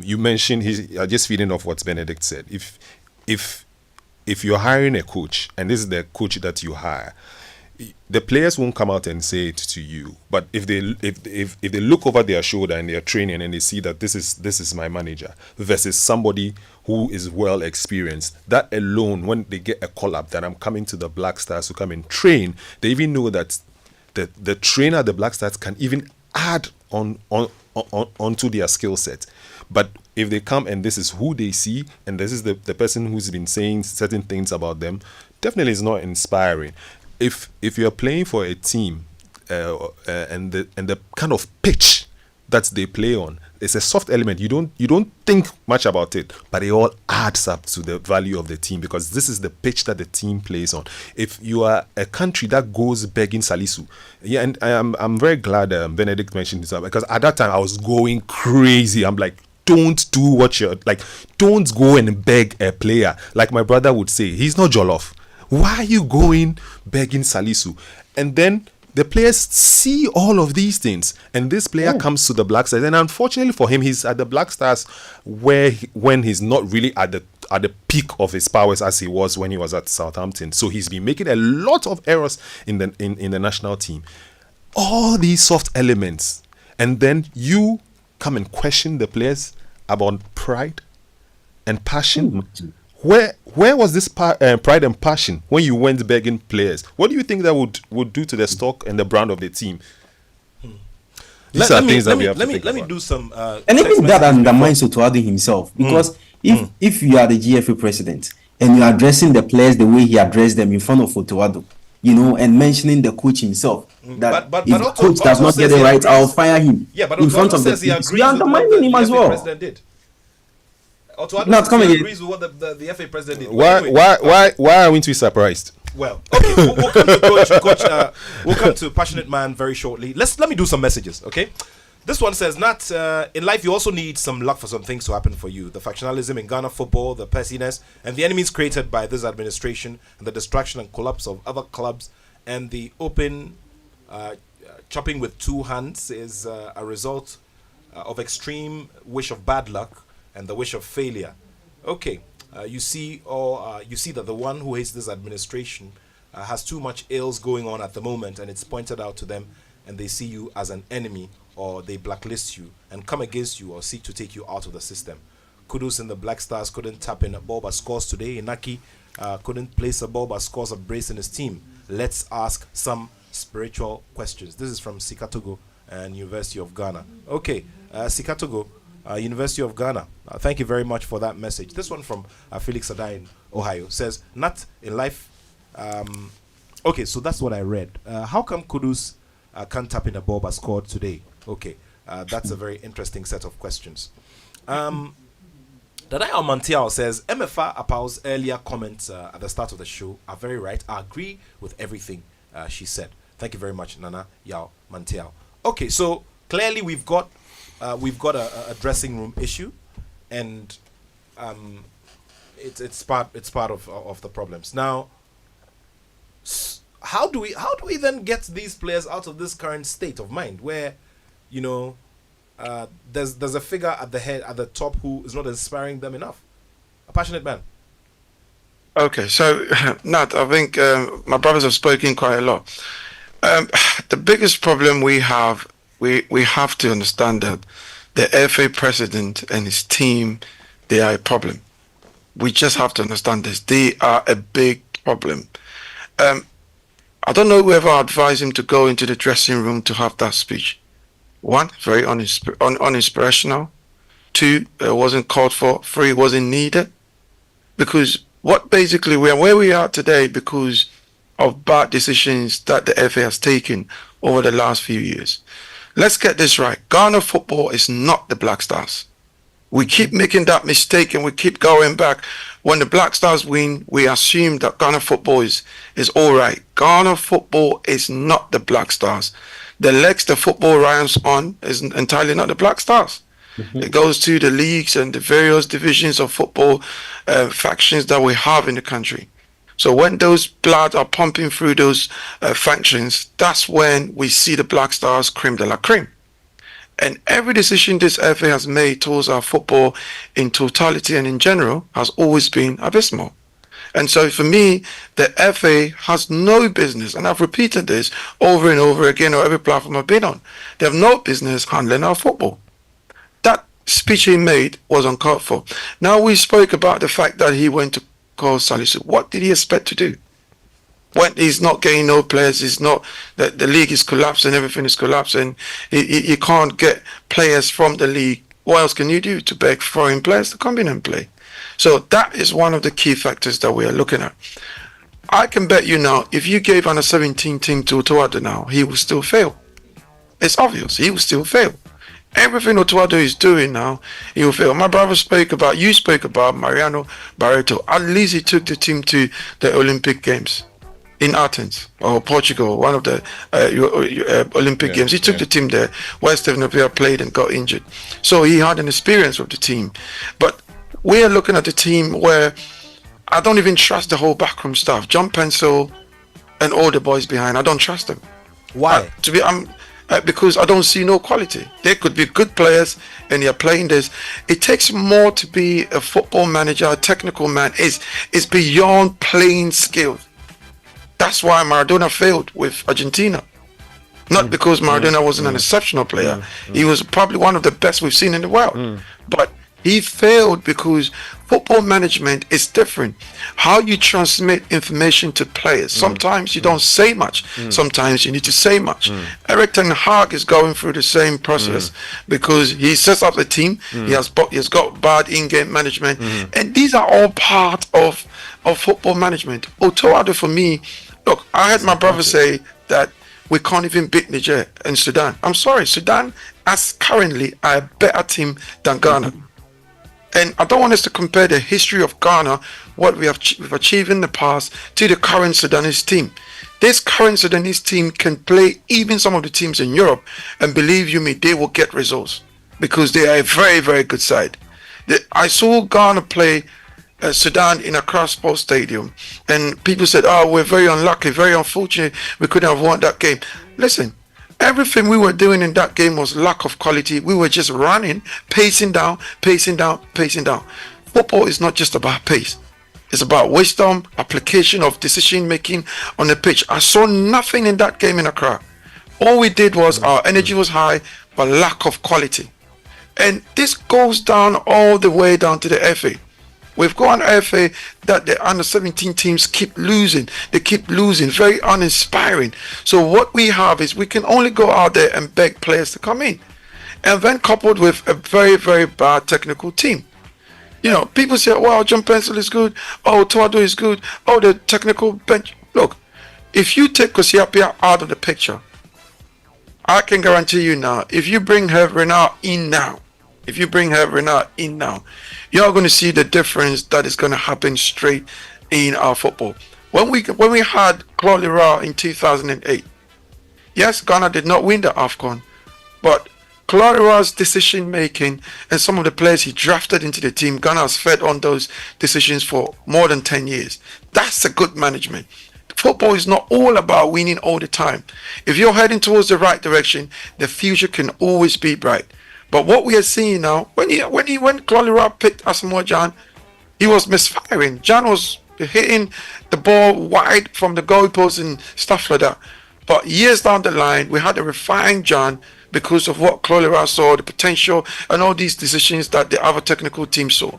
You mentioned just feeding off what Benedict said. If you're hiring a coach and this is the coach that you hire, the players won't come out and say it to you, but if they look over their shoulder and they're training and they see that this is my manager versus somebody who is well experienced, that alone, when they get a call up that I'm coming to the Black Stars to come and train, they even know that the trainer at the Black Stars can even add onto their skill set. But if they come and this is who they see and this is the person who's been saying certain things about them, definitely is not inspiring. If you're playing for a team and the kind of pitch that they play on, it's a soft element. You don't think much about it, but it all adds up to the value of the team, because this is the pitch that the team plays on. If you are a country that goes begging Salisu, yeah, and I'm very glad Benedict mentioned this, because at that time I was going crazy. I'm like, don't do what you're like. Don't go and beg a player. Like my brother would say, he's not Jollof. Why are you going begging Salisu? And then the players see all of these things, and this player comes to the Black Stars, and unfortunately for him, he's at the Black Stars when he's not really at the peak of his powers as he was when he was at Southampton. So he's been making a lot of errors in the national team. All these soft elements, and then you come and question the players about pride and passion. Where was this pride and passion when you went begging players? What do you think that would do to the stock and the brand of the team? These are things that we have to think about. Let me do some. And even that undermines Otuado himself, because if you are the GFA president and you're addressing the players the way he addressed them in front of Otuado, and mentioning the coach himself, that if the coach does not get it right, I'll fire him. Yeah, but in front of the team, you're undermining him as well. President did. Not coming again. Agrees with what the FA president did. Why aren't we surprised? Well, okay, we'll come to coach. We'll come to Passionate Man very shortly. Let me do some messages, okay? This one says, Nat, in life you also need some luck for some things to happen for you. The factionalism in Ghana football, the pessiness, and the enemies created by this administration, and the distraction and collapse of other clubs, and the open chopping with two hands is a result of extreme wish of bad luck and the wish of failure. Okay, you see that the one who hates this administration has too much ills going on at the moment, and it's pointed out to them, and they see you as an enemy, or they blacklist you and come against you or seek to take you out of the system. Kudus and the Black Stars couldn't tap in a ball but scores today. Inaki couldn't place a ball but scores a brace in his team. Let's ask some spiritual questions. This is from Sikatogo and University of Ghana. Okay, Sikatogo, University of Ghana. Thank you very much for that message. This one from Felix Adai in Ohio says, Not in life. Okay, so that's what I read. How come Kudus can't tap in a ball but scored today? Okay, that's a very interesting set of questions. Dadai Almantiao says, MFA Apau's earlier comments at the start of the show are very right. I agree with everything she said. Thank you very much, Nana Yao Mantiao. Okay, so clearly we've got a dressing room issue, and it's part of the problems. Now, how do we then get these players out of this current state of mind where, there's a figure at the top who is not inspiring them enough? A passionate man. Okay, so Nat, I think my brothers have spoken quite a lot. The biggest problem we have to understand that the FA president and his team, they are a problem. We just have to understand this. They are a big problem. I don't know whoever advised him to go into the dressing room to have that speech. One, very uninspirational. Two, it wasn't called for. Three, it wasn't needed. Because what basically we are where we are today because of bad decisions that the FA has taken over the last few years. Let's get this right. Ghana football is not the Black Stars. We keep making that mistake and we keep going back. When the Black Stars win, we assume that Ghana football is all right. Ghana football is not the Black Stars. The legs the football runs on is entirely not the Black Stars. It goes to the leagues and the various divisions of football factions that we have in the country. So when those bloods are pumping through those factions, that's when we see the Black Stars creme de la creme. And every decision this FA has made towards our football in totality and in general has always been abysmal. And so for me, the FA has no business, and I've repeated this over and over again on every platform I've been on. They have no business handling our football. That speech he made was uncalled for. Now we spoke about the fact that he went to call Salisu. What did he expect to do? When he's not getting no players, he's not, the league is collapsing, everything is collapsing. You can't get players from the league. What else can you do to beg foreign players to come in and play? So that is one of the key factors that we are looking at. I can bet you now, if you gave under 17 team to Otoado now, he will still fail. It's obvious, he will still fail. Everything Otoado is doing now, he will fail. My brother spoke about Mariano Barreto. At least he took the team to the Olympic Games in Athens or Portugal, one of the Olympic Games. He took the team there where Stephen Opia played and got injured. So he had an experience with the team. But we are looking at the team where I don't even trust the whole backroom staff. John Pencil and all the boys behind, I don't trust them. Why? Because I don't see no quality. They could be good players and they're playing this. It takes more to be a football manager, a technical man. It's beyond playing skills. That's why Maradona failed with Argentina. Not because Maradona wasn't an exceptional player. He was probably one of the best we've seen in the world. But he failed because football management is different. How you transmit information to players. Sometimes you don't say much. Sometimes you need to say much. Eric Ten Hag is going through the same process because he sets up the team. He has got bad in-game management. And these are all part of football management. Otoado, for me, look, I heard my brother say that we can't even beat Niger and Sudan. I'm sorry, Sudan as currently are a better team than Ghana. And I don't want us to compare the history of Ghana, what we've achieved in the past, to the current Sudanese team. This current Sudanese team can play even some of the teams in Europe, and believe you me, they will get results because they are a very, very good side. I saw Ghana play Sudan in Accra Sports Stadium, and people said, "Oh, we're very unlucky, very unfortunate. We couldn't have won that game." Listen, everything we were doing in that game was lack of quality. We were just running, pacing down. Football is not just about pace. It's about wisdom, application of decision making on the pitch. I saw nothing in that game in Accra. All we did was our energy was high, but lack of quality. And this goes down all the way down to the FA. We've got an FA that the under 17 teams keep losing. They keep losing, very uninspiring. So what we have is we can only go out there and beg players to come in. And then coupled with a very, very bad technical team. You know, people say, "Wow, John Pencil is good. Oh, Tuado is good. Oh, the technical bench." Look, if you take Kosiapia out of the picture, I can guarantee you now, if you bring Renard in now, you're going to see the difference that is going to happen straight in our football. When we had Claude Leroy in 2008, yes, Ghana did not win the AFCON, but Claude Leroy's decision making and some of the players he drafted into the team, Ghana has fed on those decisions for more than 10 years. That's a good management. Football is not all about winning all the time. If you're heading towards the right direction, the future can always be bright. But what we are seeing now, when Claude Leroy picked Asamoah Gyan, he was misfiring. Gyan was hitting the ball wide from the goalpost and stuff like that. But years down the line, we had a refined Gyan because of what Claude Leroy saw, the potential, and all these decisions that the other technical team saw.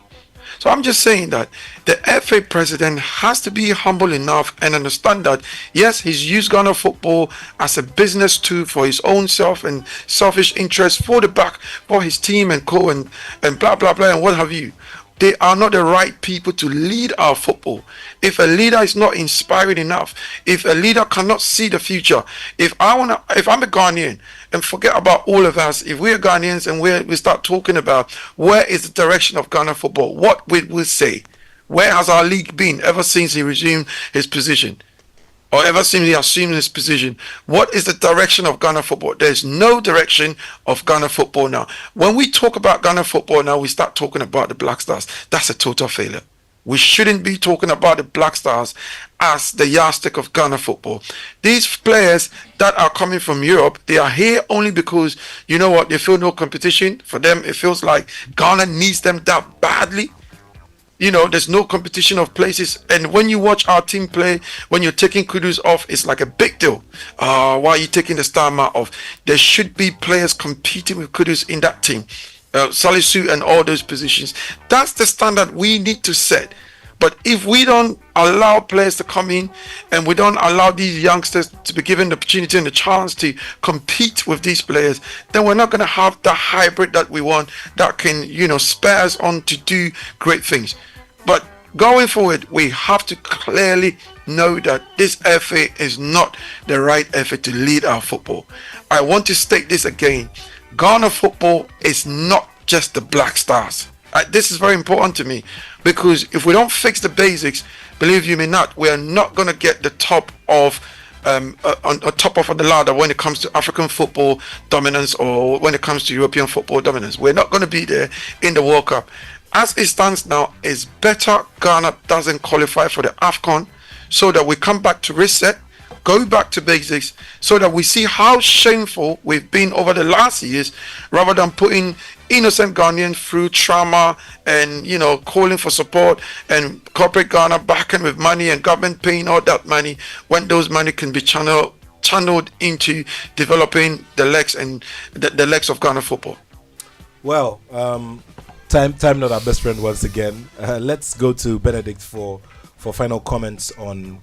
So I'm just saying that the FA president has to be humble enough and understand that, yes, he's used Ghana football as a business tool for his own self and selfish interests for his team and co and blah, blah, blah, and what have you. They are not the right people to lead our football. If a leader is not inspiring enough, if a leader cannot see the future, if I'm a Ghanaian, and forget about all of us, if we're Ghanaians and we start talking about where is the direction of Ghana football, what we will say, Where has our league been ever since he resumed his position? Or ever since he assumed his position? What is the direction of Ghana football? There's no direction of Ghana football now. When we talk about Ghana football now, we start talking about the Black Stars. That's a total failure. We shouldn't be talking about the Black Stars as the yardstick of Ghana football. These players that are coming from Europe, they are here only because, you know what, they feel no competition. For them, it feels like Ghana needs them that badly. You know, there's no competition of places. And when you watch our team play, when you're taking Kudus off, it's like a big deal. Why are you taking the star man off? There should be players competing with Kudus in that team. Salisu and all those positions. That's the standard we need to set. But if we don't allow players to come in and we don't allow these youngsters to be given the opportunity and the chance to compete with these players, then we're not going to have the hybrid that we want that can, you know, spur us on to do great things. But going forward, we have to clearly know that this FA is not the right FA to lead our football. I want to state this again. Ghana football is not just the Black Stars. This is very important to me, because if we don't fix the basics, believe you me not, we are not going to get the top of on top of the ladder when it comes to African football dominance or when it comes to European football dominance. We're not going to be there in the World Cup. As it stands now, it's better Ghana doesn't qualify for the AFCON, so that we come back to reset, go back to basics, so that we see how shameful we've been over the last years, rather than putting innocent Ghanaians through trauma and, you know, calling for support and corporate Ghana backing with money and government paying all that money, when those money can be channeled into developing the legs and the legs of Ghana football. Well, time not our best friend once again. Let's go to Benedict for final comments on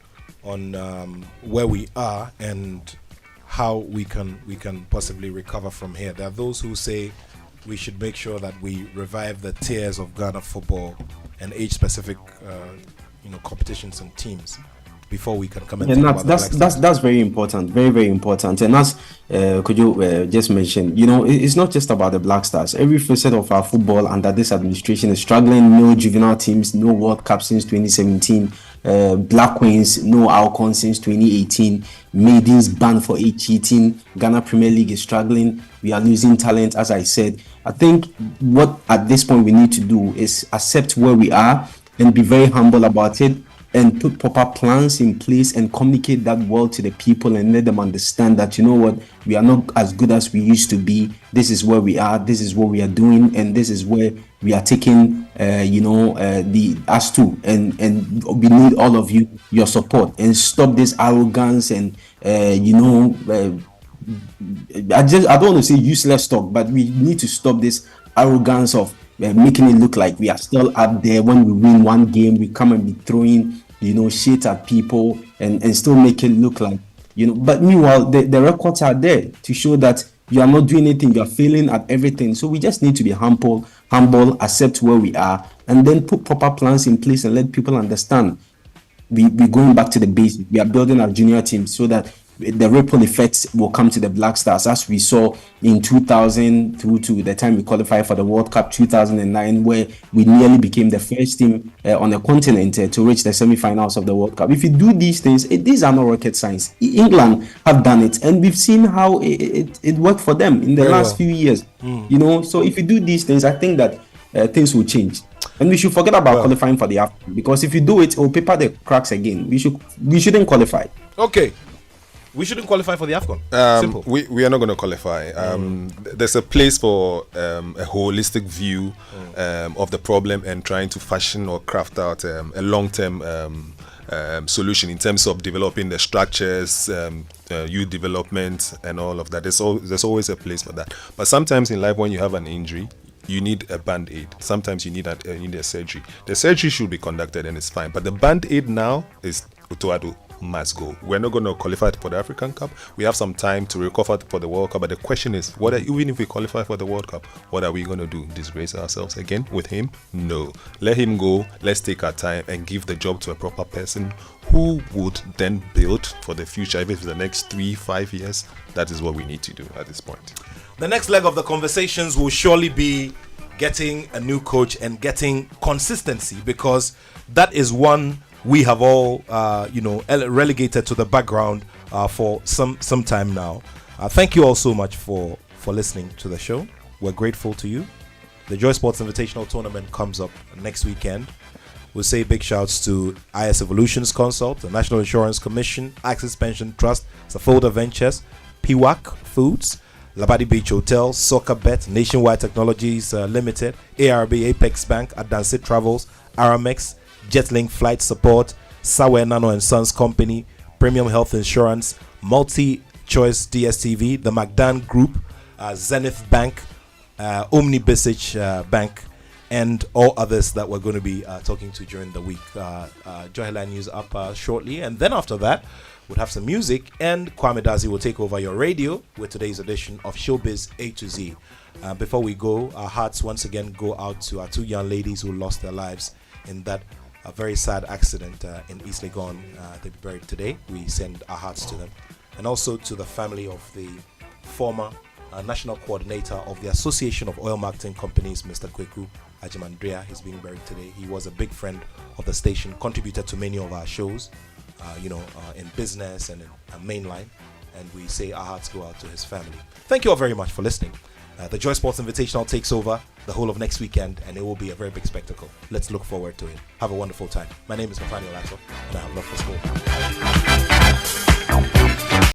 where we are and how we can possibly recover from here. There are those who say we should make sure that we revive the tiers of Ghana football and age-specific, competitions and teams before we can come and talk about that's very important, very, very important. And as could you just mention, you know, it's not just about the Black Stars. Every facet of our football under this administration is struggling. No juvenile teams, no World Cup since 2017. Black Queens, no Alcon since 2018. Maidens banned for age cheating. Ghana Premier League is struggling. We are losing talent, as I said. I think what at this point we need to do is accept where we are and be very humble about it, and put proper plans in place and communicate that well to the people and let them understand that, you know what, we are not as good as we used to be. This is where we are, this is what we are doing, and this is where we are taking us to, and we need all of you, your support, and stop this arrogance and I don't want to say useless talk, but we need to stop this arrogance of making it look like we are still up there. When we win one game, we come and be throwing shit at people and still make it look like, but meanwhile the records are there to show that you are not doing anything, you are failing at everything. So we just need to be humble, accept where we are, and then put proper plans in place and let people understand we're going back to the basics. We are building our junior team so that the ripple effects will come to the Black Stars, as we saw in 2000 through to the time we qualified for the World Cup 2009, where we nearly became the first team on the continent to reach the semi-finals of the World Cup. If you do these things, these are not rocket science. England have done it, and we've seen how it worked for them in the last few years. So if you do these things, I think that things will change. And we should forget about qualifying for the AFCON, because if you do it will paper the cracks again. We shouldn't qualify. Okay. We shouldn't qualify for the AFCON. Simple. We are not going to qualify. There's a place for a holistic view of the problem and trying to fashion or craft out a long-term solution in terms of developing the structures, youth development, and all of that. There's always a place for that. But sometimes in life, when you have an injury, you need a band-aid. Sometimes you need a surgery. The surgery should be conducted and it's fine. But the band-aid now is Utoado. Must go. We're not going to qualify for the African Cup. We have some time to recover for the World Cup, but the question is, even if we qualify for the World Cup, what are we going to do? Disgrace ourselves again with him? No. Let him go. Let's take our time and give the job to a proper person who would then build for the future, even for the next 3-5 years. That is what we need to do at this point. The next leg of the conversations will surely be getting a new coach and getting consistency, because that is one we have all, relegated to the background for some time now. Thank you all so much for listening to the show. We're grateful to you. The Joy Sports Invitational Tournament comes up next weekend. We'll say big shouts to IS Evolutions Consult, the National Insurance Commission, Access Pension Trust, Safolda Ventures, PWAC Foods, Labadi Beach Hotel, Soccer Bet, Nationwide Technologies Limited, ARB Apex Bank, Adansit Travels, Aramex, Jetlink Flight Support, Sawe Nano and Sons Company, Premium Health Insurance, Multi-Choice DSTV, the McDan Group, Zenith Bank, Omni Bissage Bank, and all others that we're going to be talking to during the week. Joy Headline News up shortly, and then after that, we'll have some music, and Kwame Dazi will take over your radio with today's edition of Showbiz A to Z. Before we go, our hearts once again go out to our two young ladies who lost their lives in that very sad accident in East Legon. They be buried today. We send our hearts to them, and also to the family of the former national coordinator of the Association of Oil Marketing Companies, Mr. Kweku Ajimandrea. He's being buried today. He was a big friend of the station, contributed to many of our shows, in business and in mainline, and we say our hearts go out to his family. Thank you all very much for listening. The Joy Sports Invitational takes over the whole of next weekend, and it will be a very big spectacle. Let's look forward to it. Have a wonderful time. My name is Nathaniel Attoh, and I have love for sport.